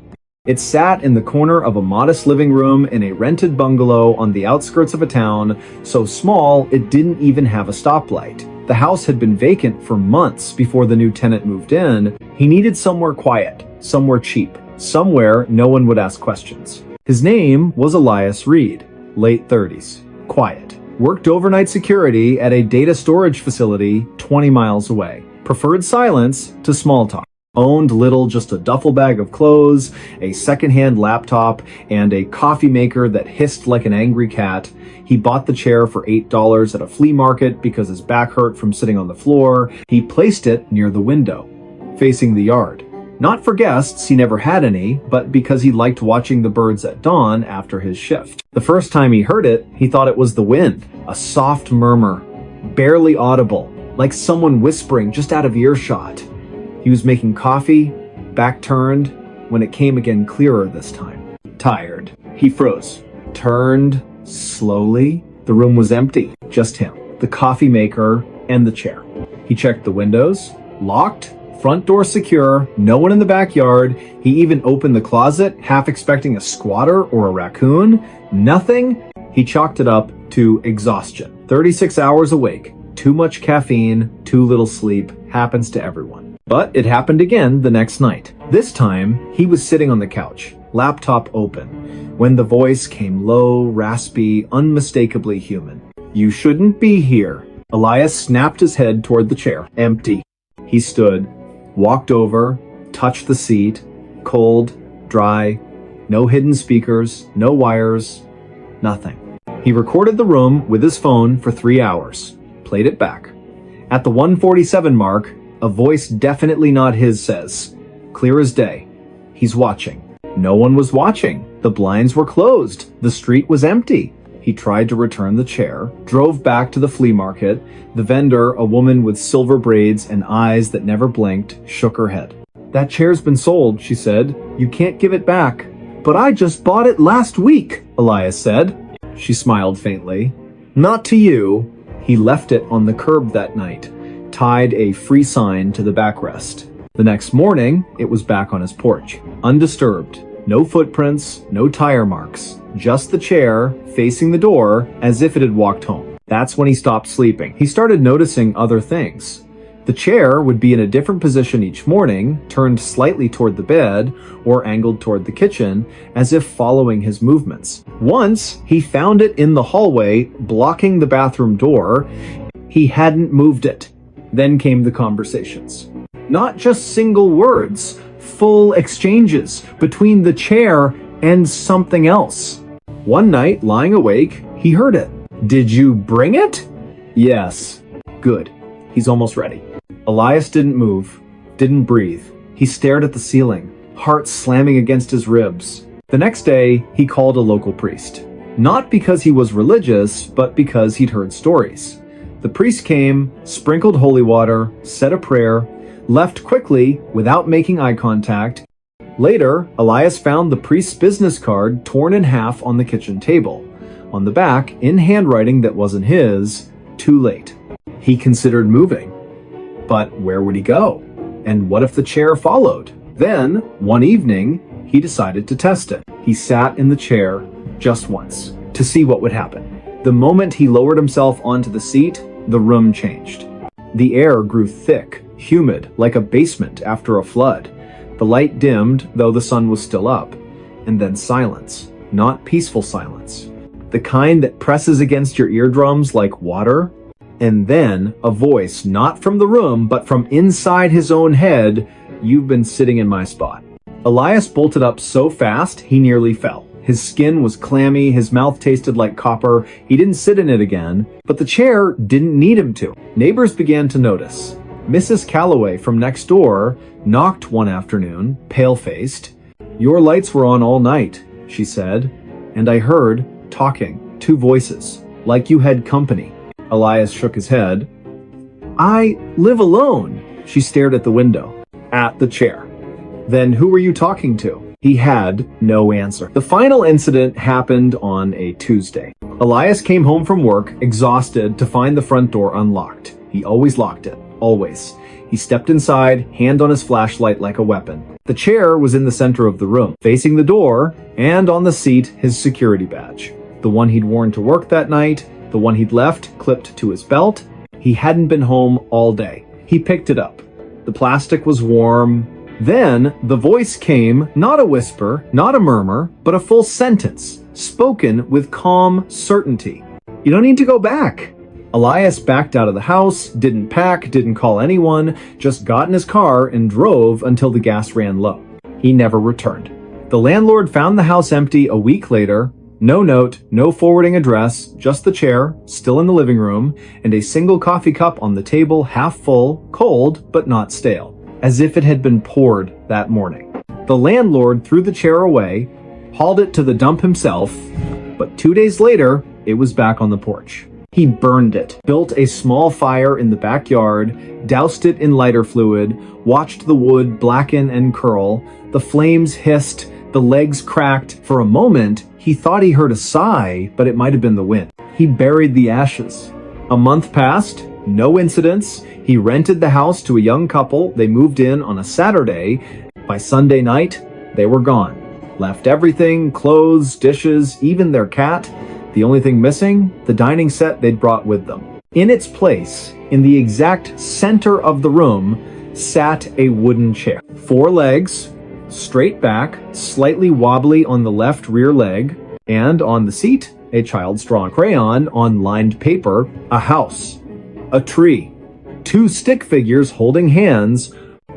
It sat in the corner of a modest living room in a rented bungalow on the outskirts of a town so small it didn't even have a stoplight. The house had been vacant for months before the new tenant moved in. He needed somewhere quiet, somewhere cheap, somewhere no one would ask questions. His name was Elias Reed, late 30s, quiet. Worked overnight security at a data storage facility 20 miles away. Preferred silence to small talk. Owned little, just a duffel bag of clothes, a secondhand laptop, and a coffee maker that hissed like an angry cat. He bought the chair for $8 at a flea market because his back hurt from sitting on the floor. He placed it near the window, facing the yard. Not for guests, he never had any, but because he liked watching the birds at dawn after his shift. The first time he heard it, he thought it was the wind, a soft murmur, barely audible, like someone whispering just out of earshot. He was making coffee, back turned, when it came again clearer this time. Tired. He froze, turned slowly. The room was empty, just him, the coffee maker, and the chair. He checked the windows, locked, front door secure, no one in the backyard. He even opened the closet, half expecting a squatter or a raccoon. Nothing. He chalked it up to exhaustion. 36 hours awake, too much caffeine, too little sleep, happens to everyone. But it happened again the next night. This time, he was sitting on the couch, laptop open, when the voice came low, raspy, unmistakably human. You shouldn't be here. Elias snapped his head toward the chair. Empty. He stood, walked over, touched the seat, cold, dry, no hidden speakers, no wires, nothing. He recorded the room with his phone for 3 hours, played it back. At the 1:47 mark, a voice definitely not his says, clear as day, he's watching. No one was watching. The blinds were closed. The street was empty. He tried to return the chair, drove back to the flea market. The vendor, a woman with silver braids and eyes that never blinked, shook her head. "That chair's been sold," she said. "You can't give it back." "But I just bought it last week," Elias said. She smiled faintly. "Not to you." He left it on the curb that night, tied a free sign to the backrest. The next morning, it was back on his porch, undisturbed. No footprints, no tire marks, just the chair facing the door as if it had walked home. That's when he stopped sleeping. He started noticing other things. The chair would be in a different position each morning, turned slightly toward the bed or angled toward the kitchen, as if following his movements. Once, he found it in the hallway, blocking the bathroom door. He hadn't moved it. Then came the conversations. Not just single words, full exchanges between the chair and something else. One night, lying awake, he heard it. "Did you bring it?" "Yes." "Good. He's almost ready." Elias didn't move, didn't breathe. He stared at the ceiling, heart slamming against his ribs. The next day, he called a local priest. Not because he was religious, but because he'd heard stories. The priest came, sprinkled holy water, said a prayer, left quickly without making eye contact. Later, Elias found the priest's business card torn in half on the kitchen table. On the back, in handwriting that wasn't his, "Too late." He considered moving. But where would he go? And what if the chair followed? Then, one evening, he decided to test it. He sat in the chair just once to see what would happen. The moment he lowered himself onto the seat, the room changed. The air grew thick, humid, like a basement after a flood. The light dimmed, though the sun was still up. And then silence. Not peaceful silence. The kind that presses against your eardrums like water. And then a voice, not from the room, but from inside his own head, "You've been sitting in my spot." Elias bolted up so fast, he nearly fell. His skin was clammy, his mouth tasted like copper. He didn't sit in it again, but the chair didn't need him to. Neighbors began to notice. Mrs. Calloway from next door knocked one afternoon, pale-faced. "Your lights were on all night," she said, "and I heard talking, two voices, like you had company." Elias shook his head. "I live alone." She stared at the window, at the chair. "Then who were you talking to?" He had no answer. The final incident happened on a Tuesday. Elias came home from work, exhausted, to find the front door unlocked. He always locked it. Always. He stepped inside, hand on his flashlight like a weapon. The chair was in the center of the room, facing the door, and on the seat, his security badge. The one he'd worn to work that night, the one he'd left clipped to his belt. He hadn't been home all day. He picked it up. The plastic was warm. Then the voice came, not a whisper, not a murmur, but a full sentence, spoken with calm certainty. "You don't need to go back." Elias backed out of the house, didn't pack, didn't call anyone, just got in his car and drove until the gas ran low. He never returned. The landlord found the house empty a week later. No note, no forwarding address, just the chair, still in the living room, and a single coffee cup on the table, half full, cold, but not stale, as if it had been poured that morning. The landlord threw the chair away, hauled it to the dump himself, but 2 days later, it was back on the porch. He burned it, built a small fire in the backyard, doused it in lighter fluid, watched the wood blacken and curl. The flames hissed, the legs cracked. For a moment, he thought he heard a sigh, but it might have been the wind. He buried the ashes. A month passed, no incidents. He rented the house to a young couple. They moved in on a Saturday. By Sunday night, they were gone. Left everything, clothes, dishes, even their cat. The only thing missing, the dining set they'd brought with them. In its place, in the exact center of the room, sat a wooden chair. 4 legs, straight back, slightly wobbly on the left rear leg, and on the seat, a child's drawn crayon on lined paper, a house, a tree, 2 stick figures holding hands,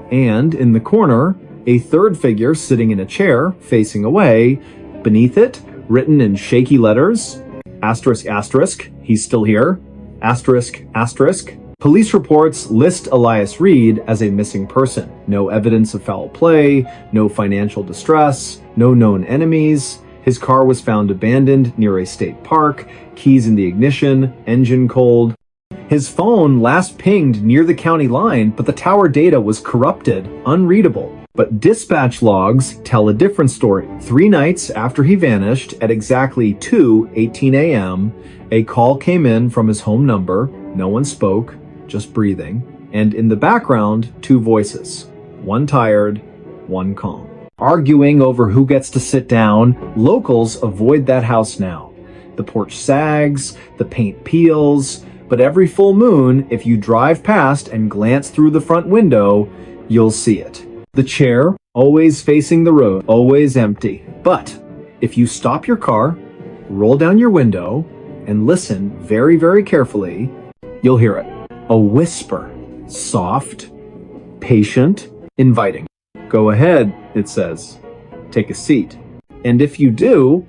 and in the corner, a third figure sitting in a chair facing away. Beneath it, written in shaky letters, asterisk asterisk, he's still here, asterisk asterisk. Police reports list Elias Reed as a missing person. No evidence of foul play, no financial distress, no known enemies. His car was found abandoned near a state park, keys in the ignition, engine cold. His phone last pinged near the county line, but the tower data was corrupted, unreadable. But dispatch logs tell a different story. 3 nights after he vanished, at exactly 2:18 a.m., a call came in from his home number. No one spoke, just breathing. And in the background, 2 voices. One tired, one calm. Arguing over who gets to sit down, locals avoid that house now. The porch sags, the paint peels, but every full moon, if you drive past and glance through the front window, you'll see it. The chair, always facing the road, always empty. But if you stop your car, roll down your window, and listen very, very carefully, you'll hear it. A whisper. Soft, patient, inviting. Go ahead, it says. Take a seat. And if you do,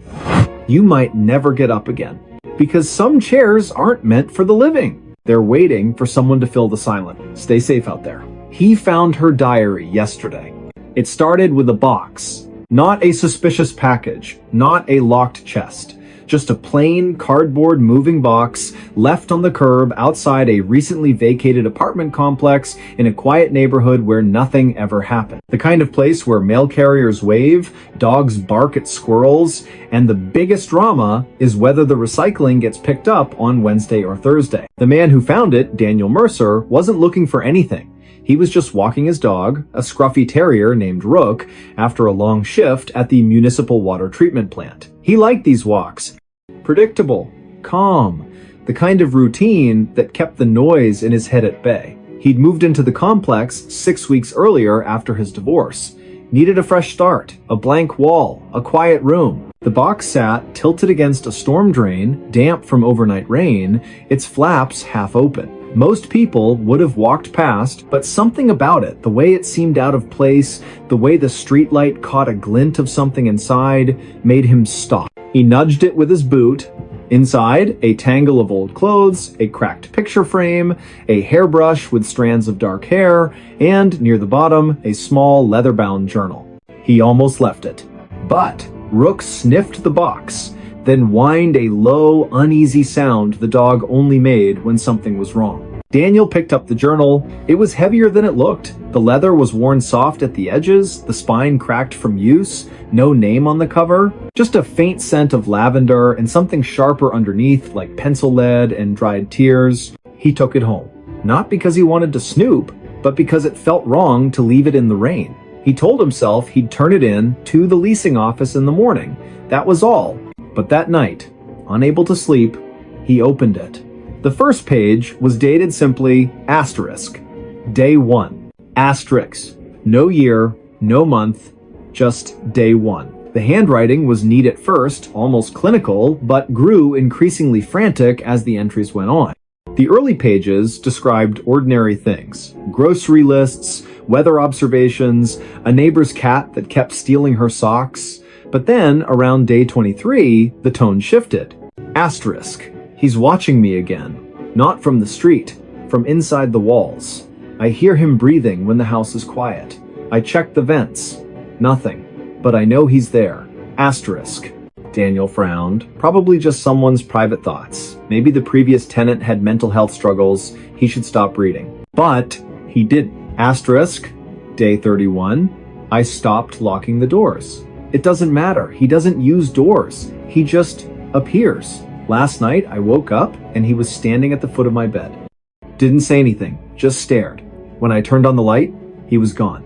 you might never get up again. Because some chairs aren't meant for the living. They're waiting for someone to fill the silence. Stay safe out there. He found her diary yesterday. It started with a box. Not a suspicious package. Not a locked chest. Just a plain cardboard moving box left on the curb outside a recently vacated apartment complex in a quiet neighborhood where nothing ever happened. The kind of place where mail carriers wave, dogs bark at squirrels, and the biggest drama is whether the recycling gets picked up on Wednesday or Thursday. The man who found it, Daniel Mercer, wasn't looking for anything. He was just walking his dog, a scruffy terrier named Rook, after a long shift at the municipal water treatment plant. He liked these walks. Predictable, calm, the kind of routine that kept the noise in his head at bay. He'd moved into the complex 6 weeks earlier after his divorce. Needed a fresh start, a blank wall, a quiet room. The box sat tilted against a storm drain, damp from overnight rain, its flaps half open. Most people would have walked past, but something about it, the way it seemed out of place, the way the streetlight caught a glint of something inside, made him stop. He nudged it with his boot. Inside, a tangle of old clothes, a cracked picture frame, a hairbrush with strands of dark hair, and near the bottom, a small leather-bound journal. He almost left it. But Rook sniffed the box, then whined a low, uneasy sound the dog only made when something was wrong. Daniel picked up the journal. It was heavier than it looked. The leather was worn soft at the edges, the spine cracked from use, no name on the cover, just a faint scent of lavender and something sharper underneath like pencil lead and dried tears. He took it home. Not because he wanted to snoop, but because it felt wrong to leave it in the rain. He told himself he'd turn it in to the leasing office in the morning. That was all. But that night, unable to sleep, he opened it. The first page was dated simply asterisk, day 1, asterisk, no year, no month, just day 1. The handwriting was neat at first, almost clinical, but grew increasingly frantic as the entries went on. The early pages described ordinary things, grocery lists, weather observations, a neighbor's cat that kept stealing her socks. But then, around day 23, the tone shifted. Asterisk. He's watching me again. Not from the street, from inside the walls. I hear him breathing when the house is quiet. I check the vents. Nothing. But I know he's there. Asterisk. Daniel frowned. Probably just someone's private thoughts. Maybe the previous tenant had mental health struggles. He should stop reading. But he didn't. Asterisk. Day 31. I stopped locking the doors. It doesn't matter. He doesn't use doors. He just appears. Last night, I woke up and he was standing at the foot of my bed. Didn't say anything, just stared. When I turned on the light, he was gone.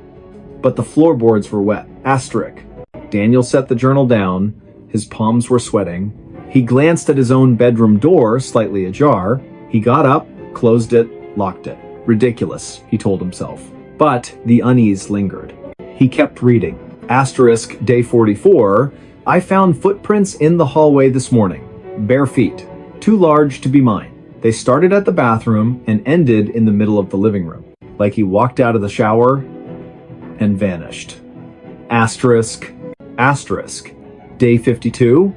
But the floorboards were wet. Asterisk. Daniel set the journal down. His palms were sweating. He glanced at his own bedroom door, slightly ajar. He got up, closed it, locked it. Ridiculous, he told himself. But the unease lingered. He kept reading. Asterisk, day 44. I found footprints in the hallway this morning. Bare feet. Too large to be mine. They started at the bathroom and ended in the middle of the living room. Like he walked out of the shower and vanished. Asterisk. Asterisk. Day 52.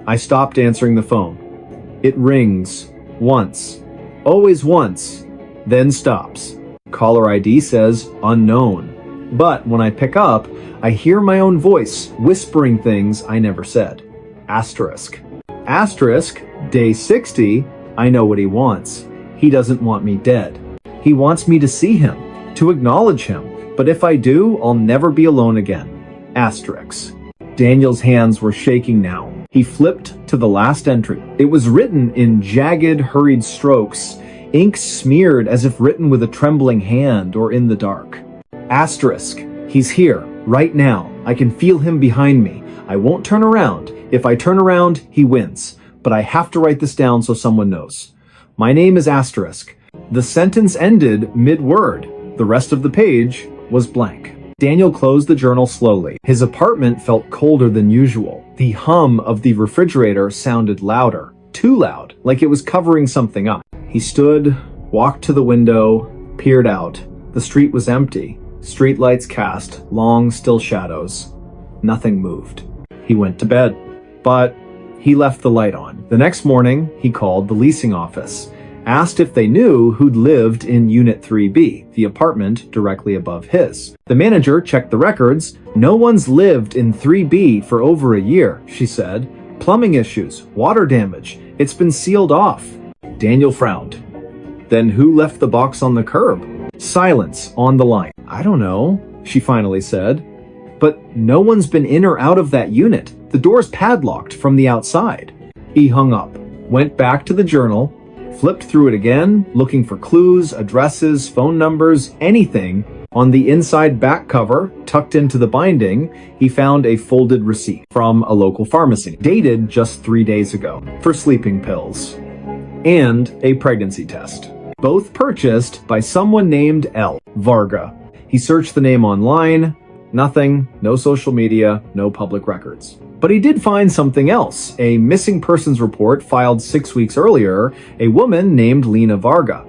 I stopped answering the phone. It rings. Once. Always once. Then stops. Caller ID says unknown. But when I pick up, I hear my own voice whispering things I never said. Asterisk. Asterisk, day 60, I know what he wants. He doesn't want me dead. He wants me to see him, to acknowledge him, But if I do, I'll never be alone again. Asterisk. Daniel's hands were shaking now. He flipped to the last entry. It was written in jagged, hurried strokes, ink smeared as if written with a trembling hand or in the dark. Asterisk. He's here, right now. I can feel him behind me. I won't turn around. If I turn around, he wins. But I have to write this down so someone knows. My name is Asterisk. The sentence ended mid-word. The rest of the page was blank. Daniel closed the journal slowly. His apartment felt colder than usual. The hum of the refrigerator sounded louder. Too loud, like it was covering something up. He stood, walked to the window, peered out. The street was empty. Streetlights cast long, still shadows. Nothing moved. He went to bed. But he left the light on. The next morning, he called the leasing office, asked if they knew who'd lived in Unit 3B, the apartment directly above his. The manager checked the records. No one's lived in 3B for over a year, she said. Plumbing issues, water damage. It's been sealed off. Daniel frowned. Then who left the box on the curb? Silence on the line. I don't know, she finally said. But no one's been in or out of that unit. The door's padlocked from the outside. He hung up, went back to the journal, flipped through it again, looking for clues, addresses, phone numbers, anything. On the inside back cover, tucked into the binding, he found a folded receipt from a local pharmacy, dated just 3 days ago, for sleeping pills, and a pregnancy test. Both purchased by someone named L. Varga. He searched the name online. Nothing, no social media, no public records. But he did find something else, a missing persons report filed 6 weeks earlier, a woman named Lena Varga.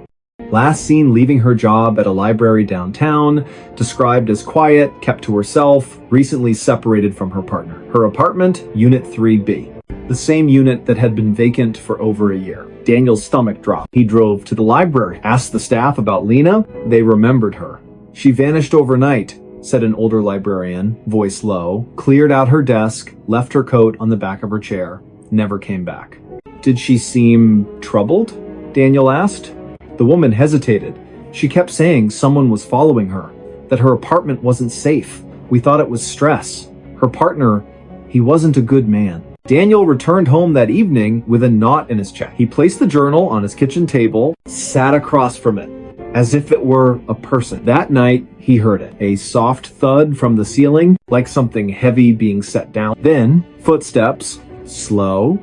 Last seen leaving her job at a library downtown, described as quiet, kept to herself, recently separated from her partner. Her apartment, Unit 3B, the same unit that had been vacant for over a year. Daniel's stomach dropped. He drove to the library, asked the staff about Lena. They remembered her. She vanished overnight, said an older librarian, voice low, cleared out her desk, left her coat on the back of her chair, never came back. Did she seem troubled? Daniel asked. The woman hesitated. She kept saying someone was following her, that her apartment wasn't safe. We thought it was stress. Her partner, he wasn't a good man. Daniel returned home that evening with a knot in his chest. He placed the journal on his kitchen table, sat across from it, as if it were a person. That night, he heard it. A soft thud from the ceiling, like something heavy being set down. Then, footsteps, slow,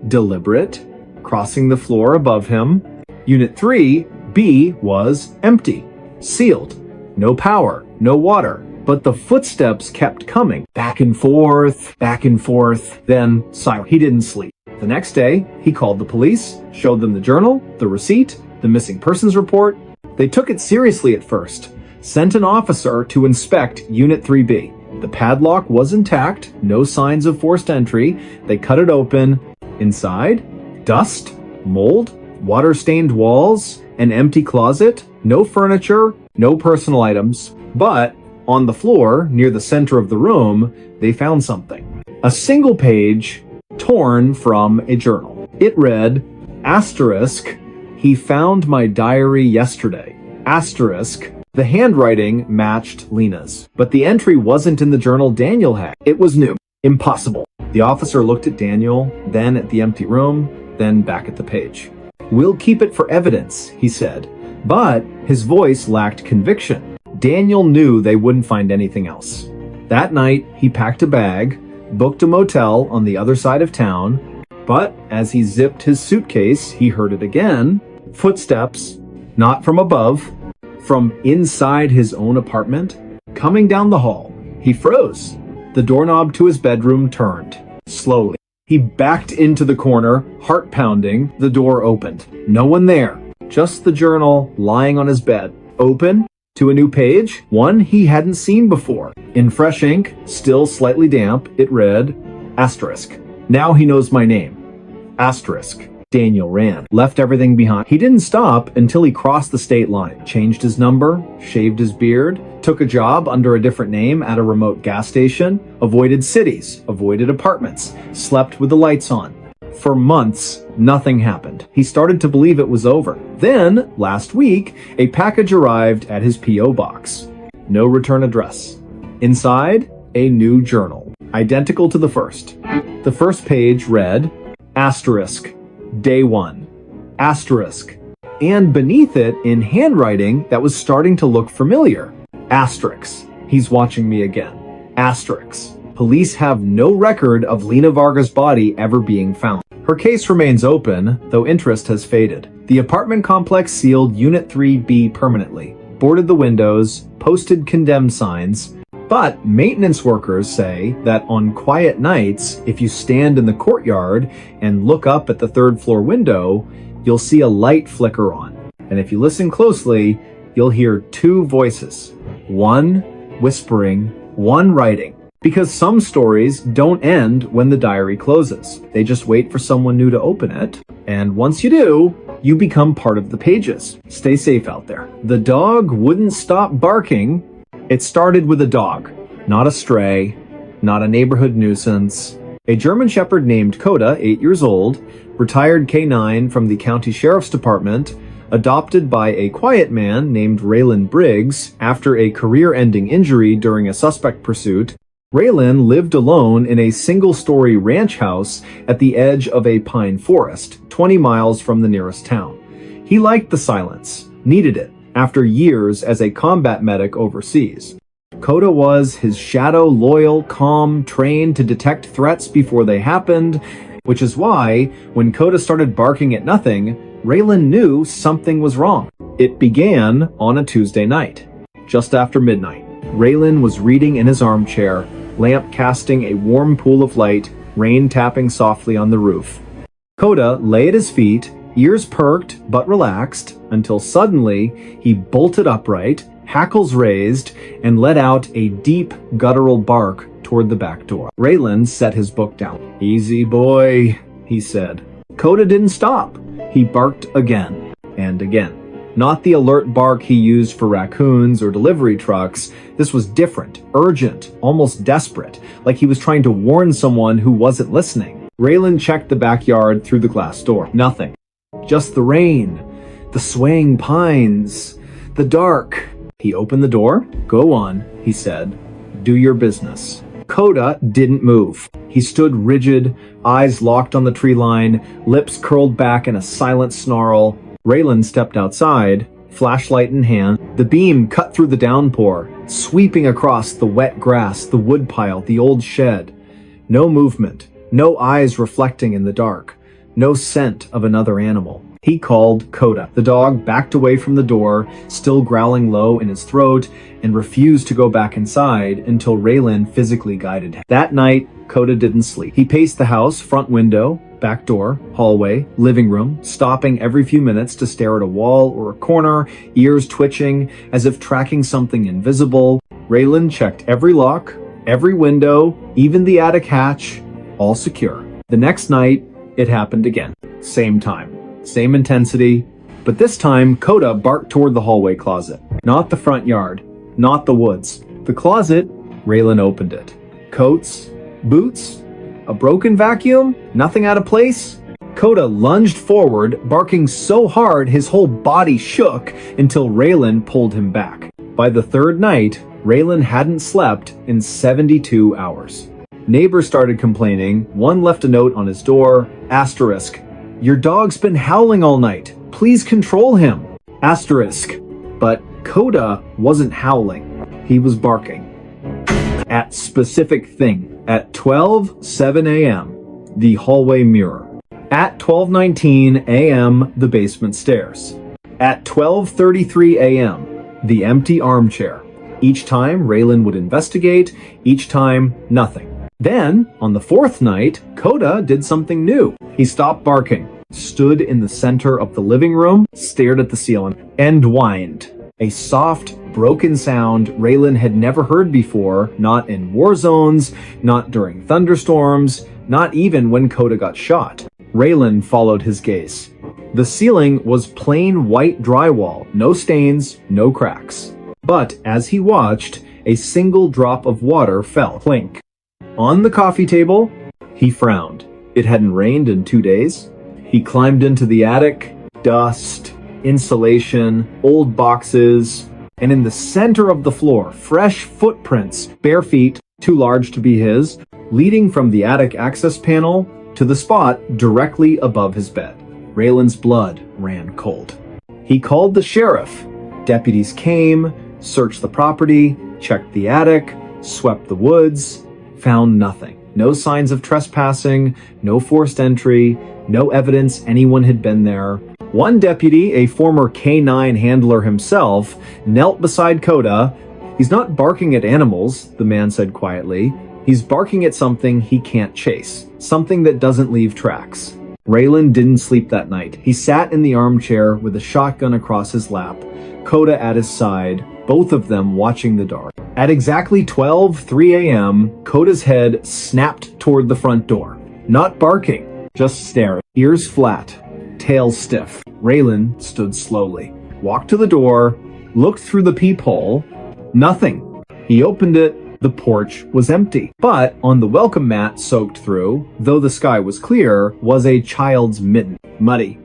deliberate, crossing the floor above him. Unit 3B was empty, sealed. No power, no water. But the footsteps kept coming. Back and forth, then silent. He didn't sleep. The next day, he called the police, showed them the journal, the receipt, the missing persons report. They took it seriously at first, sent an officer to inspect Unit 3B. The padlock was intact, no signs of forced entry. They cut it open. Inside, dust, mold, water-stained walls, an empty closet, no furniture, no personal items. But on the floor, near the center of the room, they found something. A single page torn from a journal. It read, asterisk, he found my diary yesterday. Asterisk. The handwriting matched Lena's, but the entry wasn't in the journal Daniel had. It was new. Impossible. The officer looked at Daniel, then at the empty room, then back at the page. We'll keep it for evidence, he said, but his voice lacked conviction. Daniel knew they wouldn't find anything else. That night, he packed a bag, booked a motel on the other side of town, but as he zipped his suitcase, he heard it again. Footsteps, not from above, from inside his own apartment, coming down the hall. He froze. The doorknob to his bedroom turned. Slowly. He backed into the corner, heart pounding. The door opened. No one there. Just the journal lying on his bed. Open to a new page, one he hadn't seen before. In fresh ink, still slightly damp, it read, asterisk. Now he knows my name. Asterisk. Daniel ran, left everything behind. He didn't stop until he crossed the state line, changed his number, shaved his beard, took a job under a different name at a remote gas station, avoided cities, avoided apartments, slept with the lights on. For months, nothing happened. He started to believe it was over. Then, last week, a package arrived at his P.O. box. no return address. Inside, a new journal, identical to the first. The first page read, asterisk, day 1, asterisk, and beneath it, in handwriting that was starting to look familiar, asterisk, he's watching me again, asterisk. Police have no record of Lena Varga's body ever being found. Her case remains open, though interest has faded. The apartment complex sealed Unit 3B permanently, boarded the windows, posted condemned signs, but maintenance workers say that on quiet nights, if you stand in the courtyard and look up at the third floor window, you'll see a light flicker on. And if you listen closely, you'll hear 2 voices, one whispering, one writing. Because some stories don't end when the diary closes. They just wait for someone new to open it. And once you do, you become part of the pages. Stay safe out there. The dog wouldn't stop barking. It started with a dog, not a stray, not a neighborhood nuisance. A German Shepherd named Coda, 8 years old, retired K9 from the county sheriff's department, adopted by a quiet man named Raylan Briggs after a career-ending injury during a suspect pursuit. Raylan lived alone in a single-story ranch house at the edge of a pine forest, 20 miles from the nearest town. He liked the silence, needed it, after years as a combat medic overseas. Coda was his shadow, loyal, calm, trained to detect threats before they happened, which is why, when Coda started barking at nothing, Raylan knew something was wrong. It began on a Tuesday night, just after midnight. Raylan was reading in his armchair, lamp casting a warm pool of light, rain tapping softly on the roof. Coda lay at his feet, ears perked but relaxed, until suddenly he bolted upright, hackles raised, and let out a deep, guttural bark toward the back door. Raylan set his book down. "Easy, boy," he said. Coda didn't stop. He barked again and again. Not the alert bark he used for raccoons or delivery trucks. This was different, urgent, almost desperate, like he was trying to warn someone who wasn't listening. Raylan checked the backyard through the glass door. Nothing. Just the rain, the swaying pines, the dark. He opened the door. "Go on," he said. "Do your business." Coda didn't move. He stood rigid, eyes locked on the tree line, lips curled back in a silent snarl. Raylan stepped outside, flashlight in hand. The beam cut through the downpour, sweeping across the wet grass, the woodpile, the old shed. No movement, no eyes reflecting in the dark, no scent of another animal. He called Coda. The dog backed away from the door, still growling low in his throat, and refused to go back inside until Raylan physically guided him. That night, Coda didn't sleep. He paced the house, front window, back door, hallway, living room, stopping every few minutes to stare at a wall or a corner, ears twitching as if tracking something invisible. Raylan checked every lock, every window, even the attic hatch, all secure. The next night, it happened again. Same time, same intensity, but this time Coda barked toward the hallway closet. Not the front yard, not the woods. The closet, Raylan opened it. Coats, boots, a broken vacuum, nothing out of place. Coda lunged forward, barking so hard his whole body shook until Raylan pulled him back. By the third night, Raylan hadn't slept in 72 hours. Neighbors started complaining. One left a note on his door, asterisk, "Your dog's been howling all night. Please control him." Asterisk. But Coda wasn't howling. He was barking. At specific thing. At 12:07 a.m., the hallway mirror. At 12:19 a.m., the basement stairs. At 12:33 a.m., the empty armchair. Each time, Raylan would investigate. Each time, nothing. Then, on the fourth night, Coda did something new. He stopped barking, stood in the center of the living room, stared at the ceiling, and whined. A soft, broken sound Raylan had never heard before, not in war zones, not during thunderstorms, not even when Coda got shot. Raylan followed his gaze. The ceiling was plain white drywall, no stains, no cracks. But as he watched, a single drop of water fell. Clink. On the coffee table, he frowned. It hadn't rained in 2 days. He climbed into the attic. Dust, insulation, old boxes. And in the center of the floor, fresh footprints, bare feet, too large to be his, leading from the attic access panel to the spot directly above his bed. Raylan's blood ran cold. He called the sheriff. Deputies came, searched the property, checked the attic, swept the woods, found nothing. No signs of trespassing, no forced entry, no evidence anyone had been there. One deputy, a former K9 handler himself, knelt beside Coda. "He's not barking at animals," the man said quietly. "He's barking at something he can't chase, something that doesn't leave tracks." Raylan didn't sleep that night. He sat in the armchair with a shotgun across his lap, Coda at his side, both of them watching the dark. At exactly 12:03 a.m., Coda's head snapped toward the front door. Not barking, just staring, ears flat, tail stiff. Raylan stood slowly, walked to the door, looked through the peephole. Nothing. He opened it. The porch was empty, but on the welcome mat soaked through, though the sky was clear, was a child's mitten, muddy,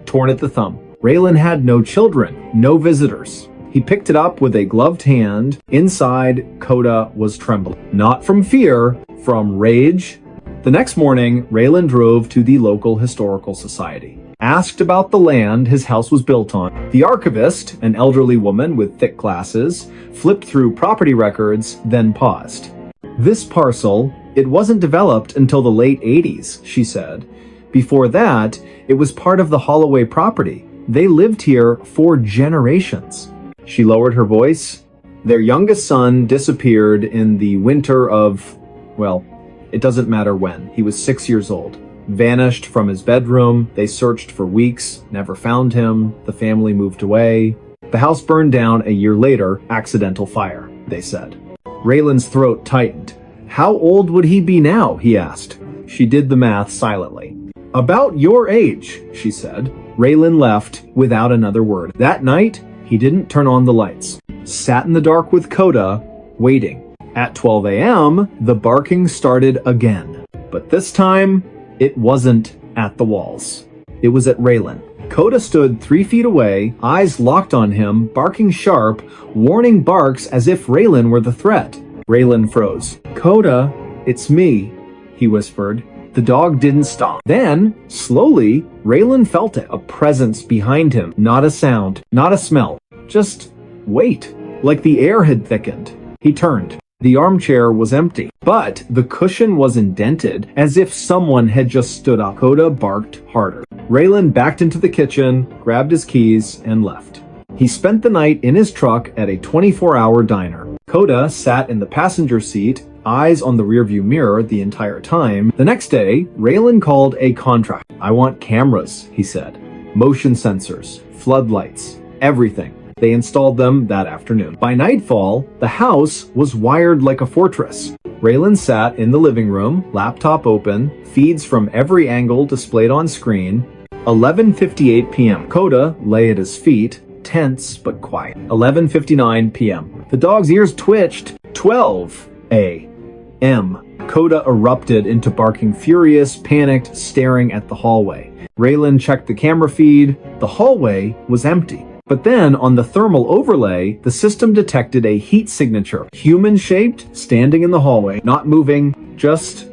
torn at the thumb. Raylan had no children, no visitors. He picked it up with a gloved hand. Inside, Coda was trembling. Not from fear, from rage. The next morning, Raylan drove to the local historical society. Asked about the land his house was built on. The archivist, an elderly woman with thick glasses, flipped through property records, then paused. "This parcel, it wasn't developed until the late 80s, she said. Before that, it was part of the Holloway property. They lived here for generations." She lowered her voice. "Their youngest son disappeared in the winter of, well, it doesn't matter when. He was 6 years old. Vanished from his bedroom. They searched for weeks, never found him. The family moved away. The house burned down a year later, accidental fire, they said." Raylan's throat tightened. "How old would he be now?" he asked. She did the math silently. "About your age," she said. Raylan left without another word. That night, he didn't turn on the lights. Sat in the dark with Coda, waiting. At 12 a.m., the barking started again. But this time, it wasn't at the walls. It was at Raylan. Coda stood 3 feet away, eyes locked on him, barking sharp, warning barks as if Raylan were the threat. Raylan froze. "Coda, it's me," he whispered. The dog didn't stop. Then, slowly, Raylan felt it, a presence behind him. Not a sound, not a smell. Just weight, like the air had thickened. He turned. The armchair was empty, but the cushion was indented, as if someone had just stood up. Coda barked harder. Raylan backed into the kitchen, grabbed his keys, and left. He spent the night in his truck at a 24-hour diner. Coda sat in the passenger seat, eyes on the rearview mirror the entire time. The next day, Raylan called a contractor. "I want cameras," he said. "Motion sensors, floodlights, everything." They installed them that afternoon. By nightfall, the house was wired like a fortress. Raylan sat in the living room, laptop open, feeds from every angle displayed on screen. 11:58 p.m. Coda lay at his feet, tense but quiet. 11:59 p.m. The dog's ears twitched. 12 a.m. Coda erupted into barking, furious, panicked, staring at the hallway. Raylan checked the camera feed. The hallway was empty. But then, on the thermal overlay, the system detected a heat signature. Human-shaped, standing in the hallway, not moving, just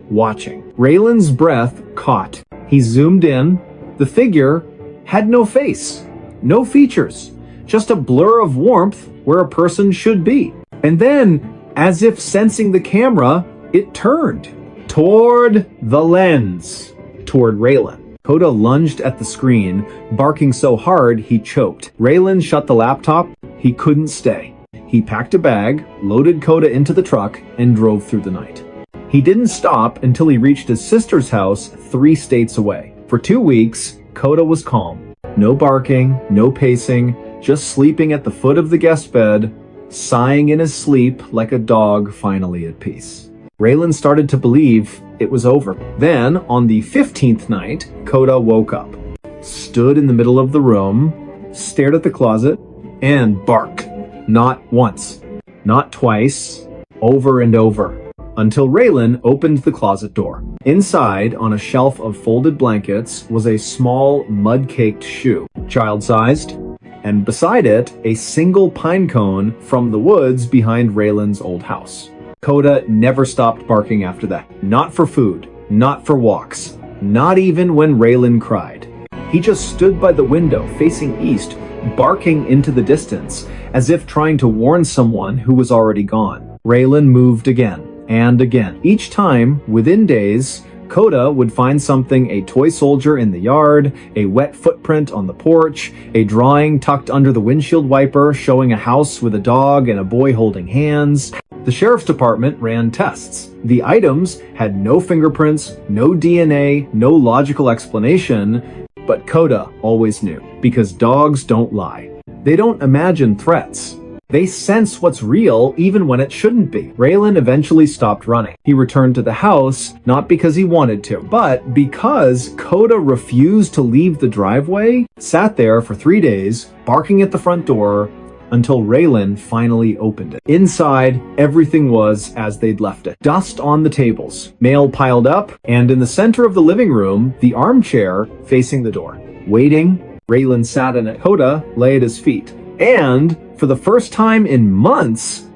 watching. Raylan's breath caught. He zoomed in. The figure had no face, no features, just a blur of warmth where a person should be. And then, as if sensing the camera, it turned toward the lens, toward Raylan. Coda lunged at the screen, barking so hard he choked. Raylan shut the laptop. He couldn't stay. He packed a bag, loaded Coda into the truck, and drove through the night. He didn't stop until he reached his sister's house 3 states away. For 2 weeks, Coda was calm. No barking, no pacing, just sleeping at the foot of the guest bed, sighing in his sleep like a dog finally at peace. Raylan started to believe it was over. Then, on the 15th night, Coda woke up, stood in the middle of the room, stared at the closet, and barked. Not once, not twice, over and over, until Raylan opened the closet door. Inside, on a shelf of folded blankets, was a small, mud-caked shoe. Child-sized, and beside it, a single pine cone from the woods behind Raylan's old house. Coda never stopped barking after that. Not for food, not for walks, not even when Raylan cried. He just stood by the window facing east, barking into the distance, as if trying to warn someone who was already gone. Raylan moved again and again. Each time, within days, Coda would find something: a toy soldier in the yard, a wet footprint on the porch, a drawing tucked under the windshield wiper showing a house with a dog and a boy holding hands. The sheriff's department ran tests. The items had no fingerprints, no DNA, no logical explanation, but Coda always knew, because dogs don't lie. They don't imagine threats. They sense what's real even when it shouldn't be. Raylan eventually stopped running. He returned to the house, not because he wanted to, but because Coda refused to leave the driveway, sat there for 3 days, barking at the front door, until Raylan finally opened it. Inside, everything was as they'd left it. Dust on the tables, mail piled up, and in the center of the living room, the armchair facing the door. Waiting, Raylan sat in it. Coda lay at his feet. And for the first time in months,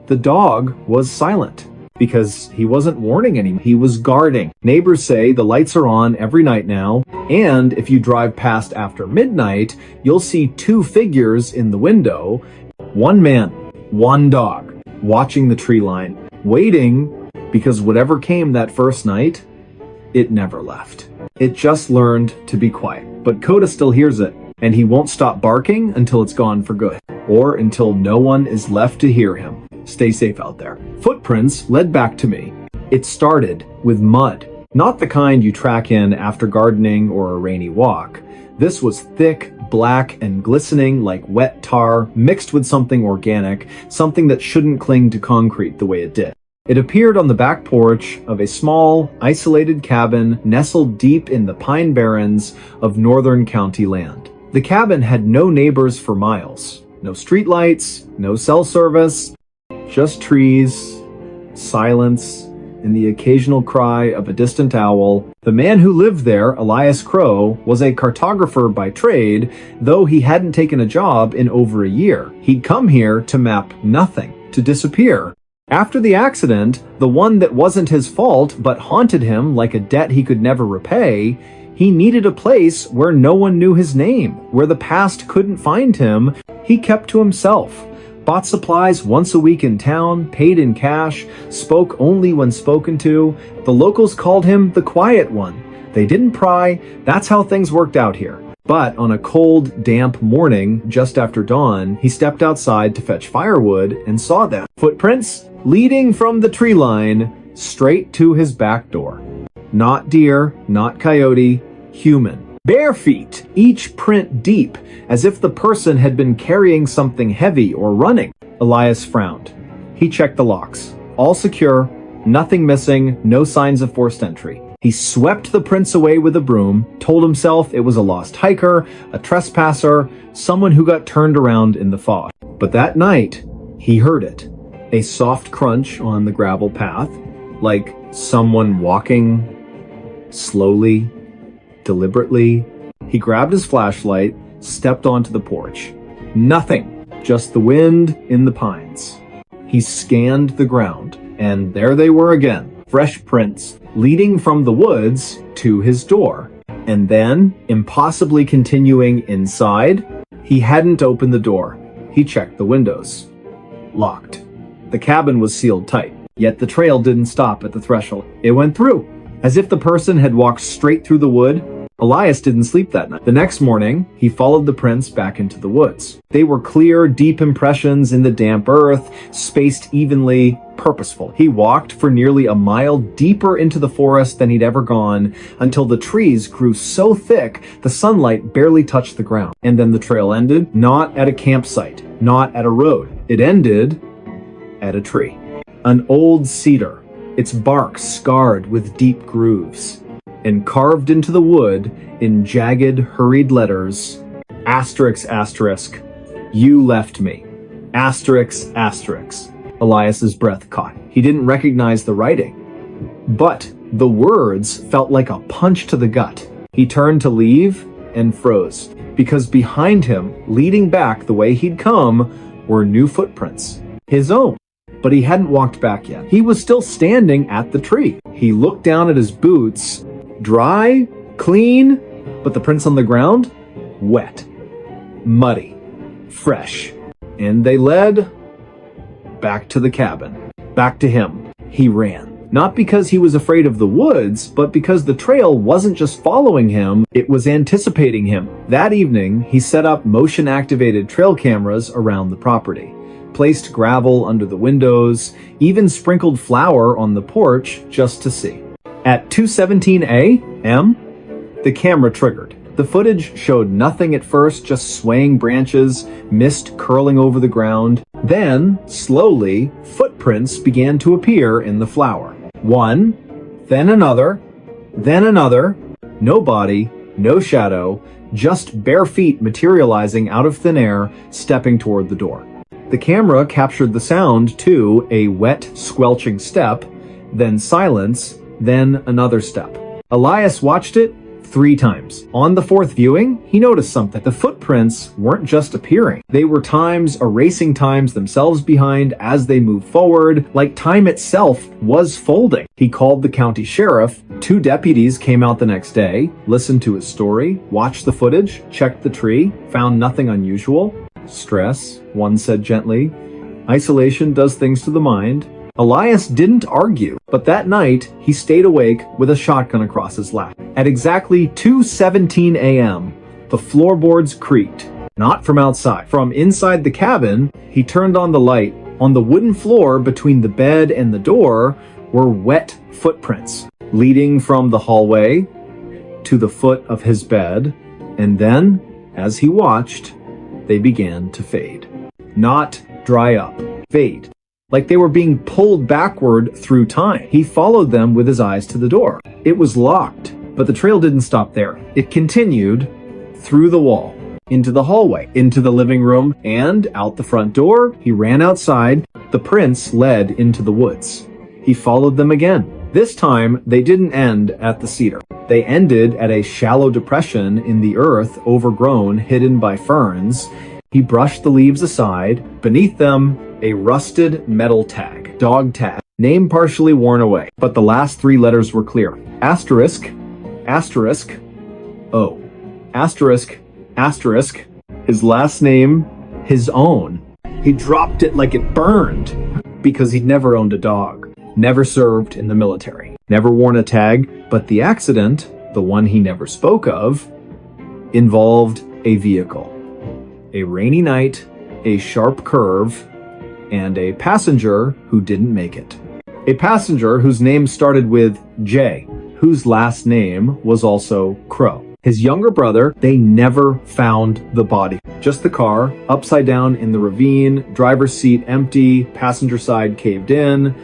the dog was silent. Because he wasn't warning anyone, he was guarding. Neighbors say the lights are on every night now, and if you drive past after midnight, you'll see 2 figures in the window, 1 man, 1 dog, watching the tree line, waiting, because whatever came that first night, it never left. It just learned to be quiet. But Coda still hears it, and he won't stop barking until it's gone for good, or until no one is left to hear him. Stay safe out there. Footprints led back to me. It started with mud. Not the kind you track in after gardening or a rainy walk. This was thick, black, and glistening like wet tar mixed with something organic, something that shouldn't cling to concrete the way it did. It appeared on the back porch of a small, isolated cabin nestled deep in the pine barrens of northern county land. The cabin had no neighbors for miles. No streetlights, no cell service, just trees, silence, and the occasional cry of a distant owl. The man who lived there, Elias Crow, was a cartographer by trade, though he hadn't taken a job in over a year. He'd come here to map nothing, to disappear. After the accident, the one that wasn't his fault but haunted him like a debt he could never repay, he needed a place where no one knew his name, where the past couldn't find him. He kept to himself. Bought supplies once a week in town, paid in cash, spoke only when spoken to. The locals called him the quiet one. They didn't pry. That's how things worked out here. But on a cold, damp morning, just after dawn, he stepped outside to fetch firewood and saw them. Footprints leading from the tree line straight to his back door. Not deer, not coyote, human. Bare feet, each print deep, as if the person had been carrying something heavy or running. Elias frowned. He checked the locks. All secure, nothing missing, no signs of forced entry. He swept the prints away with a broom, told himself it was a lost hiker, a trespasser, someone who got turned around in the fog. But that night, he heard it. A soft crunch on the gravel path, like someone walking slowly, deliberately. He grabbed his flashlight, stepped onto the porch. Nothing, just the wind in the pines. He scanned the ground, and there they were again, fresh prints leading from the woods to his door. And then, impossibly continuing inside, he hadn't opened the door. He checked the windows. Locked. The cabin was sealed tight, yet the trail didn't stop at the threshold. It went through, as if the person had walked straight through the wood. Elias didn't sleep that night. The next morning, he followed the prints back into the woods. They were clear, deep impressions in the damp earth, spaced evenly, purposeful. He walked for nearly a mile deeper into the forest than he'd ever gone, until the trees grew so thick the sunlight barely touched the ground. And then the trail ended, not at a campsite, not at a road. It ended at a tree. An old cedar, its bark scarred with deep grooves. And carved into the wood, in jagged, hurried letters, asterisk, asterisk, you left me. Asterisk, asterisk. Elias's breath caught. He didn't recognize the writing. But the words felt like a punch to the gut. He turned to leave and froze. because behind him, leading back the way he'd come, were new footprints. His own. But he hadn't walked back yet. He was still standing at the tree. He looked down at his boots. Dry, clean, but the prints on the ground? Wet, muddy, fresh. And they led back to the cabin. Back to him. He ran. Not because he was afraid of the woods, but because the trail wasn't just following him, it was anticipating him. That evening, he set up motion-activated trail cameras around the property, placed gravel under the windows, even sprinkled flour on the porch just to see. At 2:17 a.m., the camera triggered. The footage showed nothing at first, just swaying branches, mist curling over the ground. Then, slowly, footprints began to appear in the flour. One, then another, no body, no shadow, just bare feet materializing out of thin air, stepping toward the door. The camera captured the sound too, a wet, squelching step, then silence, then another step. Elias watched it 3 times. On the 4th viewing, he noticed something. The footprints weren't just appearing. They were erasing times themselves behind as they moved forward, like time itself was folding. He called the county sheriff. 2 deputies came out the next day, listened to his story, watched the footage, checked the tree, found nothing unusual. Stress, one said gently. Isolation does things to the mind. Elias didn't argue, but that night, he stayed awake with a shotgun across his lap. At exactly 2:17 a.m., the floorboards creaked. Not from outside. From inside the cabin, he turned on the light. On the wooden floor between the bed and the door were wet footprints, leading from the hallway to the foot of his bed, and then, as he watched, they began to fade. Not dry up. Fade. Like they were being pulled backward through time. He followed them with his eyes to the door. It was locked, but the trail didn't stop there. It continued through the wall, into the hallway, into the living room, and out the front door. He ran outside. The prints led into the woods. He followed them again. This time, they didn't end at the cedar. They ended at a shallow depression in the earth, overgrown, hidden by ferns. He brushed the leaves aside. Beneath them, a rusted metal tag. Dog tag. Name partially worn away, but the last 3 letters were clear. Asterisk, asterisk, O. Asterisk, asterisk. His last name, his own. He dropped it like it burned, because he'd never owned a dog. Never served in the military. Never worn a tag, but the accident, the one he never spoke of, involved a vehicle. A rainy night, a sharp curve, and a passenger who didn't make it. A passenger whose name started with J, whose last name was also Crow. His younger brother, they never found the body. Just the car, upside down in the ravine, driver's seat empty, passenger side caved in.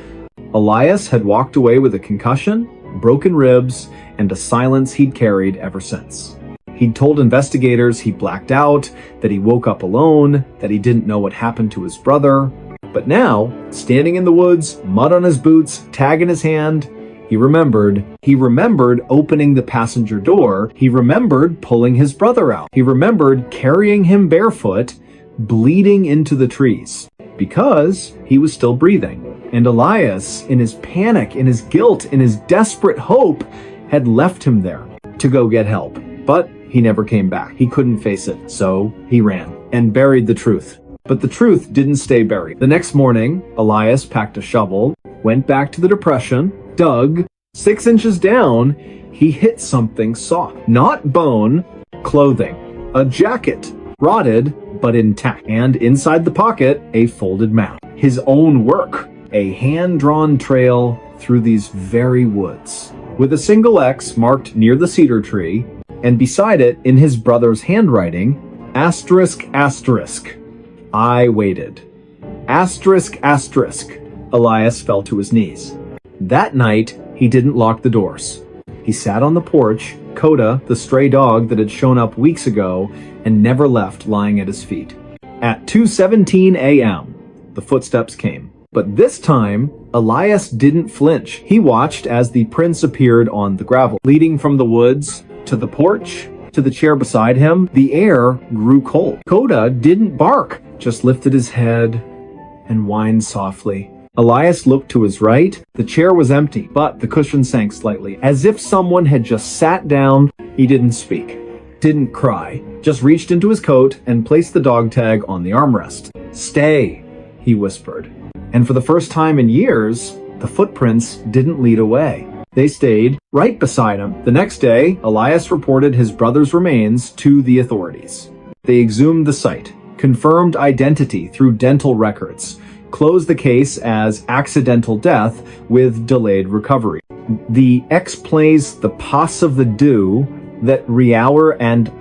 Elias had walked away with a concussion, broken ribs, and a silence he'd carried ever since. He'd told investigators he blacked out, that he woke up alone, that he didn't know what happened to his brother. But now, standing in the woods, mud on his boots, tag in his hand, he remembered. He remembered opening the passenger door. He remembered pulling his brother out. He remembered carrying him barefoot, bleeding into the trees, because he was still breathing. And Elias, in his panic, in his guilt, in his desperate hope, had left him there to go get help. But he never came back. He couldn't face it, so he ran and buried the truth. But the truth didn't stay buried. The next morning, Elias packed a shovel, went back to the depression, dug. 6 inches down, he hit something soft. Not bone, clothing. A jacket, rotted but intact. And inside the pocket, a folded map. His own work. A hand-drawn trail through these very woods, with a single X marked near the cedar tree, and beside it, in his brother's handwriting, asterisk, asterisk. I waited. Asterisk, asterisk. Elias fell to his knees. That night, he didn't lock the doors. He sat on the porch, Coda, the stray dog that had shown up weeks ago, and never left lying at his feet. At 2:17 a.m., the footsteps came. But this time, Elias didn't flinch. He watched as the prints appeared on the gravel, leading from the woods to the porch to the chair beside him, the air grew cold. Coda didn't bark, just lifted his head and whined softly. Elias looked to his right. The chair was empty, but the cushion sank slightly, as if someone had just sat down. He didn't speak, didn't cry, just reached into his coat and placed the dog tag on the armrest. "Stay," he whispered. And for the first time in years, the footprints didn't lead away. They stayed right beside him. The next day, Elias reported his brother's remains to the authorities. They exhumed the site, confirmed identity through dental records, closed the case as accidental death with delayed recovery. The X plays the pass of the do that Riauer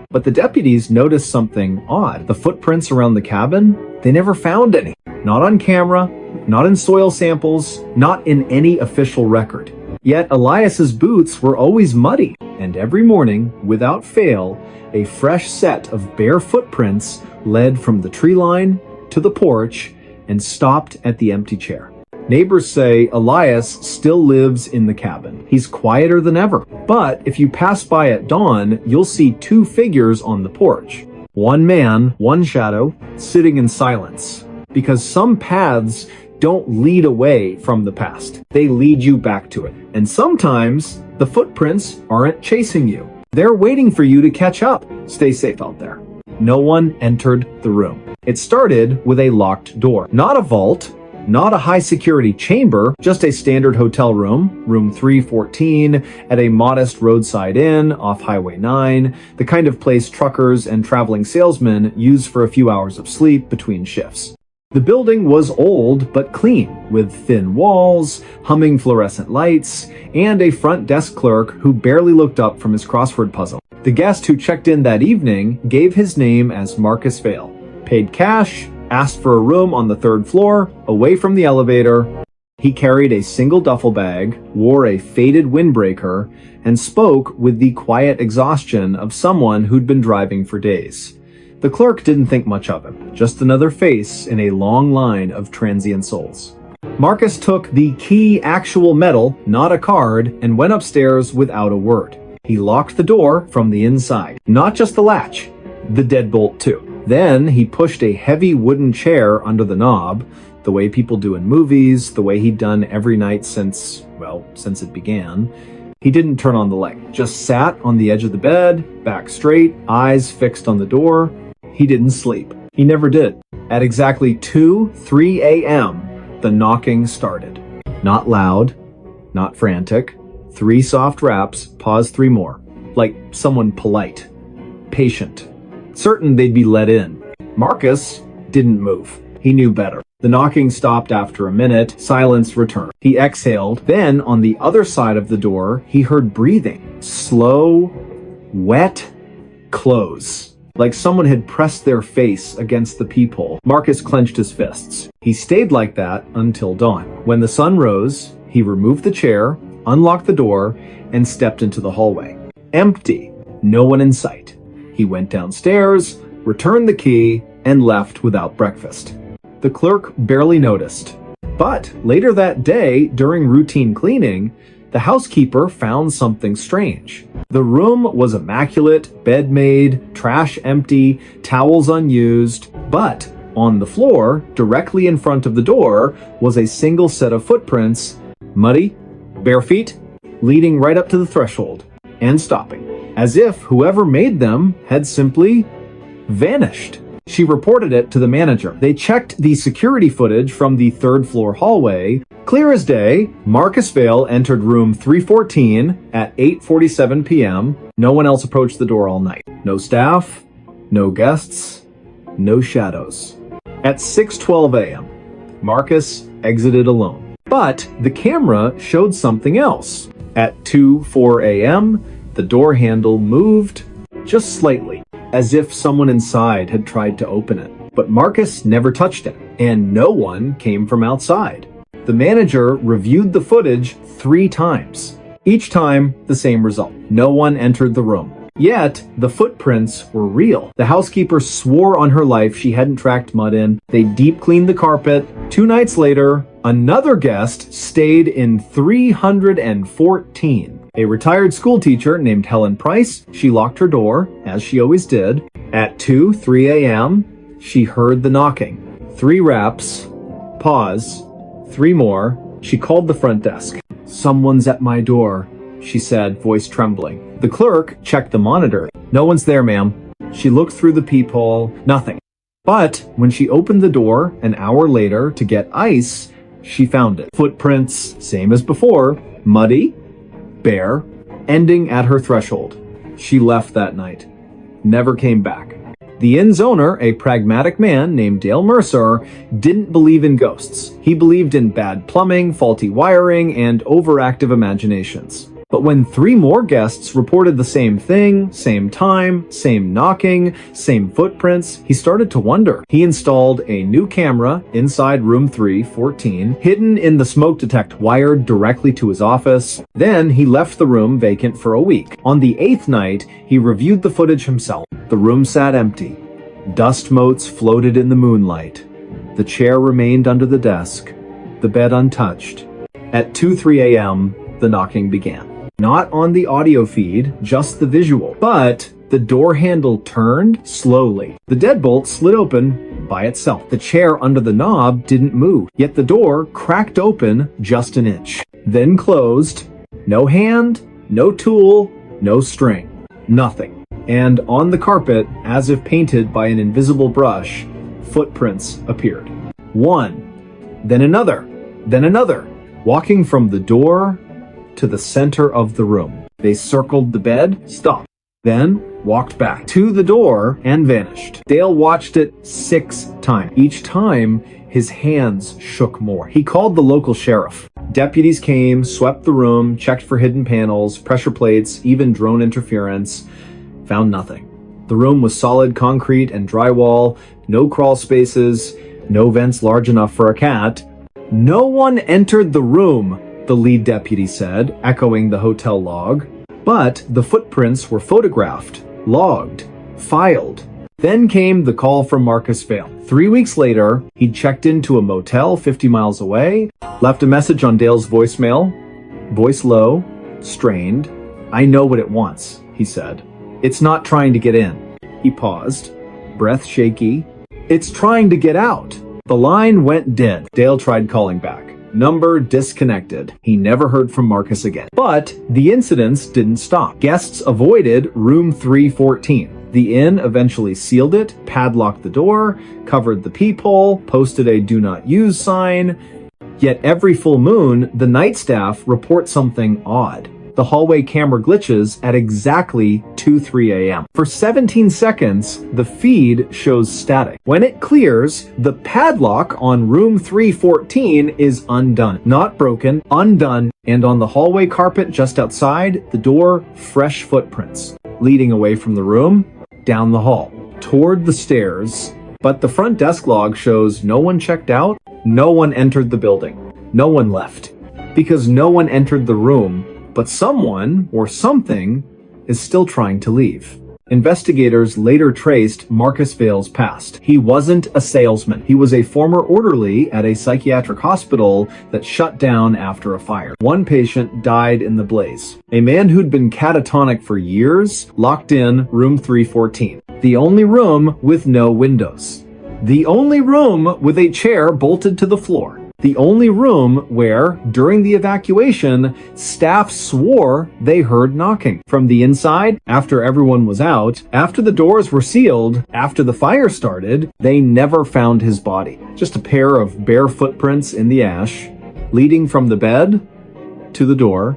but the deputies noticed something odd. The footprints around the cabin, they never found any. Not on camera, not in soil samples, not in any official record. Yet Elias's boots were always muddy, and every morning, without fail, a fresh set of bare footprints led from the tree line to the porch and stopped at the empty chair. Neighbors say Elias still lives in the cabin. He's quieter than ever. But if you pass by at dawn, you'll see two figures on the porch. One man, one shadow, sitting in silence. Because some paths don't lead away from the past. They lead you back to it. And sometimes the footprints aren't chasing you. They're waiting for you to catch up. Stay safe out there. No one entered the room. It started with a locked door. Not a vault, not a high-security chamber, just a standard hotel room, room 314, at a modest roadside inn off Highway 9, the kind of place truckers and traveling salesmen use for a few hours of sleep between shifts. The building was old but clean, with thin walls, humming fluorescent lights, and a front desk clerk who barely looked up from his crossword puzzle. The guest who checked in that evening gave his name as Marcus Vale, paid cash, asked for a room on the third floor, away from the elevator. He carried a single duffel bag, wore a faded windbreaker, and spoke with the quiet exhaustion of someone who'd been driving for days. The clerk didn't think much of him, just another face in a long line of transient souls. Marcus took the key actual metal, not a card, and went upstairs without a word. He locked the door from the inside, not just the latch, the deadbolt too. Then he pushed a heavy wooden chair under the knob, the way people do in movies, the way he'd done every night since it began. He didn't turn on the light, just sat on the edge of the bed, back straight, eyes fixed on the door. He didn't sleep. He never did. At exactly 3 a.m., the knocking started. Not loud, not frantic. 3 soft raps, pause 3 more. Like someone polite, patient, certain they'd be let in. Marcus didn't move. He knew better. The knocking stopped after a minute. Silence returned. He exhaled. Then, on the other side of the door, he heard breathing. Slow, wet, close. Like someone had pressed their face against the peephole. Marcus clenched his fists. He stayed like that until dawn. When the sun rose, he removed the chair, unlocked the door, and stepped into the hallway. Empty. No one in sight. He went downstairs, returned the key, and left without breakfast. The clerk barely noticed. But later that day, during routine cleaning, the housekeeper found something strange. The room was immaculate, bed made, trash empty, towels unused, but on the floor, directly in front of the door, was a single set of footprints, muddy, bare feet, leading right up to the threshold, and stopping, as if whoever made them had simply vanished. She reported it to the manager. They checked the security footage from the third floor hallway. Clear as day, Marcus Vale entered room 314 at 8:47 p.m. No one else approached the door all night. No staff, no guests, no shadows. At 6:12 a.m., Marcus exited alone. But the camera showed something else. At 2:04 a.m., the door handle moved just slightly, as if someone inside had tried to open it. But Marcus never touched it, and no one came from outside. The manager reviewed the footage 3 times. Each time, the same result. No one entered the room. Yet, the footprints were real. The housekeeper swore on her life she hadn't tracked mud in. They deep cleaned the carpet. 2 nights later, another guest stayed in 314. A retired school teacher named Helen Price, she locked her door, as she always did. At 3 a.m., she heard the knocking. 3 raps, pause, 3 more. She called the front desk. "Someone's at my door," she said, voice trembling. The clerk checked the monitor. "No one's there, ma'am." She looked through the peephole. Nothing. But when she opened the door an hour later to get ice, she found it. Footprints, same as before, muddy, bare, ending at her threshold. She left that night. Never came back. The inn's owner, a pragmatic man named Dale Mercer, didn't believe in ghosts. He believed in bad plumbing, faulty wiring, and overactive imaginations. But when 3 more guests reported the same thing, same time, same knocking, same footprints, he started to wonder. He installed a new camera inside room 314, hidden in the smoke detector wired directly to his office. Then he left the room vacant for a week. On the 8th night, he reviewed the footage himself. The room sat empty. Dust motes floated in the moonlight. The chair remained under the desk, the bed untouched. At 2:03 a.m., the knocking began. Not on the audio feed, just the visual. But the door handle turned slowly. The deadbolt slid open by itself. The chair under the knob didn't move, yet the door cracked open just an inch. Then closed. No hand, no tool, no string. Nothing. And on the carpet, as if painted by an invisible brush, footprints appeared. One, then another, walking from the door to the center of the room. They circled the bed, stopped, then walked back to the door and vanished. Dale watched it 6 times. Each time, his hands shook more. He called the local sheriff. Deputies came, swept the room, checked for hidden panels, pressure plates, even drone interference. Found nothing. The room was solid concrete and drywall, no crawl spaces, no vents large enough for a cat. No one entered the room, the lead deputy said, echoing the hotel log. But the footprints were photographed, logged, filed. Then came the call from Marcus Vale. 3 weeks later, he'd checked into a motel 50 miles away, left a message on Dale's voicemail. Voice low, strained. "I know what it wants," he said. "It's not trying to get in." He paused, breath shaky. "It's trying to get out." The line went dead. Dale tried calling back. Number disconnected. He never heard from Marcus again. But the incidents didn't stop. Guests avoided room 314. The inn eventually sealed it, padlocked the door, covered the peephole, posted a "do not use" sign. Yet every full moon, the night staff report something odd. The hallway camera glitches at exactly 2:03 a.m. For 17 seconds, the feed shows static. When it clears, the padlock on room 314 is undone. Not broken, undone, and on the hallway carpet just outside the door, fresh footprints, leading away from the room, down the hall, toward the stairs. But the front desk log shows no one checked out, no one entered the building, no one left. Because no one entered the room, but someone or something is still trying to leave. Investigators later traced Marcus Vale's past. He wasn't a salesman. He was a former orderly at a psychiatric hospital that shut down after a fire. One patient died in the blaze. A man who'd been catatonic for years locked in room 314. The only room with no windows. The only room with a chair bolted to the floor. The only room where, during the evacuation, staff swore they heard knocking. From the inside, after everyone was out, after the doors were sealed, after the fire started, they never found his body. Just a pair of bare footprints in the ash, leading from the bed to the door,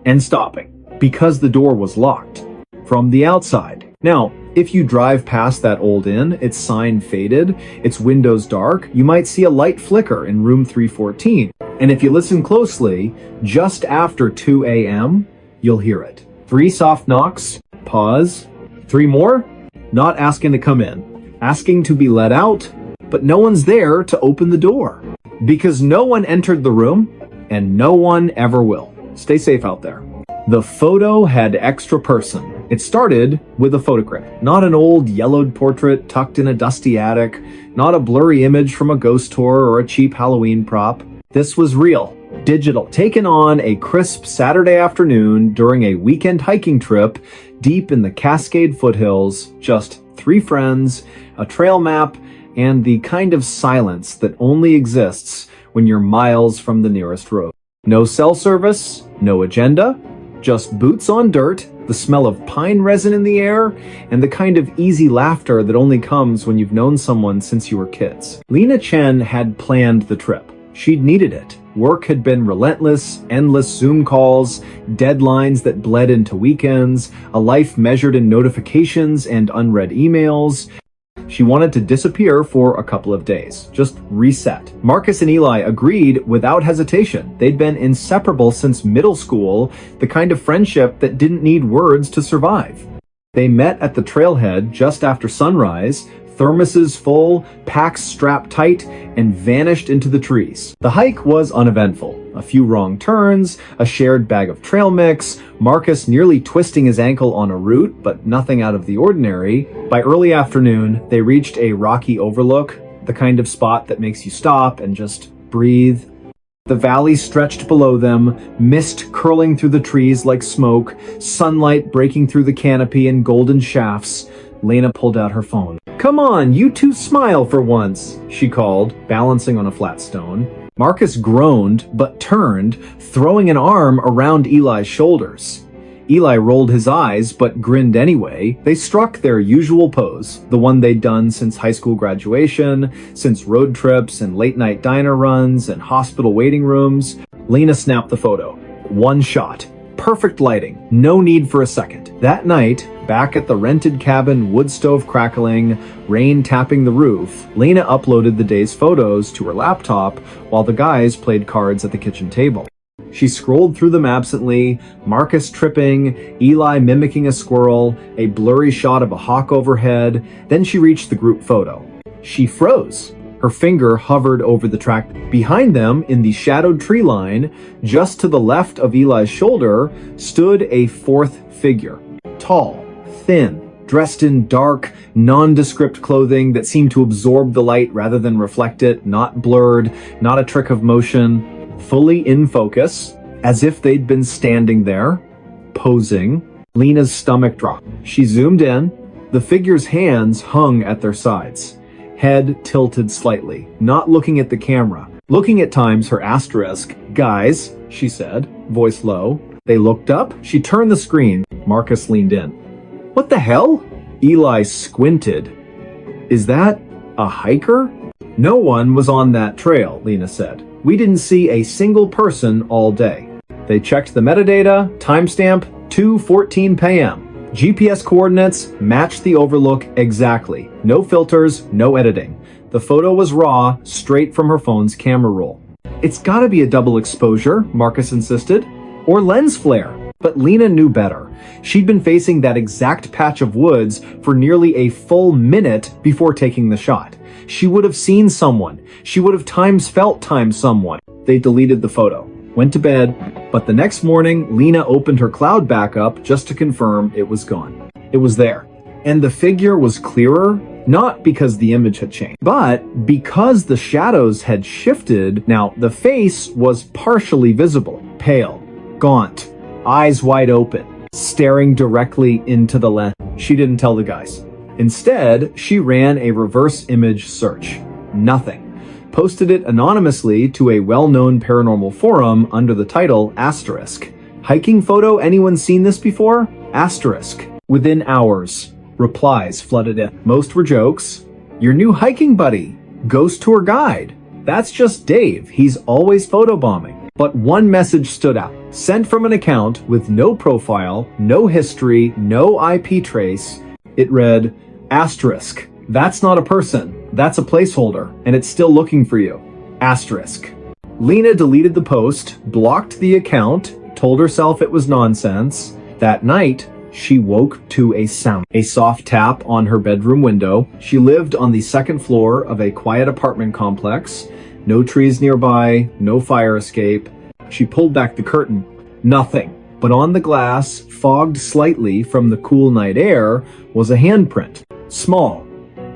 and stopping, because the door was locked from the outside. Now, if you drive past that old inn, its sign faded, its windows dark, you might see a light flicker in room 314. And if you listen closely, just after 2 a.m., you'll hear it. 3 soft knocks, pause. 3 more, not asking to come in, asking to be let out, but no one's there to open the door. Because no one entered the room, and no one ever will. Stay safe out there. The photo had extra person. It started with a photograph. Not an old yellowed portrait tucked in a dusty attic, not a blurry image from a ghost tour or a cheap Halloween prop. This was real. digital, taken on a crisp Saturday afternoon during a weekend hiking trip deep in the Cascade foothills, just 3 friends, a trail map, and the kind of silence that only exists when you're miles from the nearest road. No cell service, no agenda, just boots on dirt, the smell of pine resin in the air, and the kind of easy laughter that only comes when you've known someone since you were kids. Lena Chen had planned the trip. She'd needed it. Work had been relentless, endless Zoom calls, deadlines that bled into weekends, a life measured in notifications and unread emails. She wanted to disappear for a couple of days, just reset. Marcus and Eli agreed without hesitation. They'd been inseparable since middle school, the kind of friendship that didn't need words to survive. They met at the trailhead just after sunrise, thermoses full, packs strapped tight, and vanished into the trees. The hike was uneventful. A few wrong turns, a shared bag of trail mix, Marcus nearly twisting his ankle on a root, but nothing out of the ordinary. By early afternoon, they reached a rocky overlook, the kind of spot that makes you stop and just breathe. The valley stretched below them, mist curling through the trees like smoke, sunlight breaking through the canopy in golden shafts. Lena pulled out her phone. "Come on, you two smile for once," she called, balancing on a flat stone. Marcus groaned, but turned, throwing an arm around Eli's shoulders. Eli rolled his eyes, but grinned anyway. They struck their usual pose, the one they'd done since high school graduation, since road trips and late-night diner runs and hospital waiting rooms. Lena snapped the photo. One shot. Perfect lighting. No need for a second. That night, back at the rented cabin, wood stove crackling, rain tapping the roof, Lena uploaded the day's photos to her laptop while the guys played cards at the kitchen table. She scrolled through them absently, Marcus tripping, Eli mimicking a squirrel, a blurry shot of a hawk overhead. Then she reached the group photo. She froze. Her finger hovered over the track. Behind them, in the shadowed tree line, just to the left of Eli's shoulder, stood a fourth figure. Tall, thin, dressed in dark, nondescript clothing that seemed to absorb the light rather than reflect it, not blurred, not a trick of motion, fully in focus, as if they'd been standing there, posing. Lena's stomach dropped. She zoomed in. The figure's hands hung at their sides. Head tilted slightly, not looking at the camera. Looking at times her asterisk. "Guys," she said, voice low. They looked up. She turned the screen. Marcus leaned in. "What the hell?" Eli squinted. "Is that a hiker?" "No one was on that trail," Lena said. "We didn't see a single person all day." They checked the metadata, timestamp 2:14 p.m. GPS coordinates matched the overlook exactly. No filters, no editing. The photo was raw, straight from her phone's camera roll. "It's gotta be a double exposure," Marcus insisted. "Or lens flare." But Lena knew better. She'd been facing that exact patch of woods for nearly a full minute before taking the shot. She would have seen someone. She would have felt someone. They deleted the photo. Went to bed, but the next morning, Lena opened her cloud backup just to confirm it was gone. It was there. And the figure was clearer, not because the image had changed, but because the shadows had shifted. Now, the face was partially visible, pale, gaunt, eyes wide open, staring directly into the lens. She didn't tell the guys. Instead, she ran a reverse image search. Nothing. Posted it anonymously to a well-known paranormal forum under the title asterisk. "Hiking photo, anyone seen this before?" Asterisk. Within hours, replies flooded in. Most were jokes. "Your new hiking buddy. Ghost tour guide. That's just Dave. He's always photobombing." But one message stood out. Sent from an account with no profile, no history, no IP trace. It read, asterisk. "That's not a person. That's a placeholder, and it's still looking for you. Asterisk." Lena deleted the post, blocked the account, told herself it was nonsense. That night, she woke to a sound. A soft tap on her bedroom window. She lived on the second floor of a quiet apartment complex. No trees nearby, no fire escape. She pulled back the curtain. Nothing. But on the glass, fogged slightly from the cool night air, was a handprint. Small,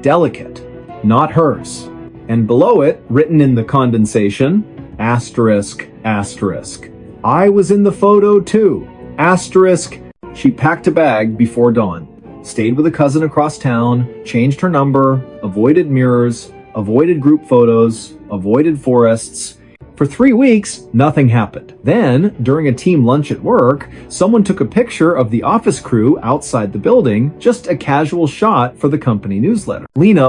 delicate, not hers. And below it, written in the condensation, Asterisk, asterisk. I was in the photo too. Asterisk. She packed a bag before dawn, stayed with a cousin across town, changed her number, avoided mirrors, avoided group photos, avoided forests. For 3 weeks, nothing happened. Then, during a team lunch at work, someone took a picture of the office crew outside the building, just a casual shot for the company newsletter. Lena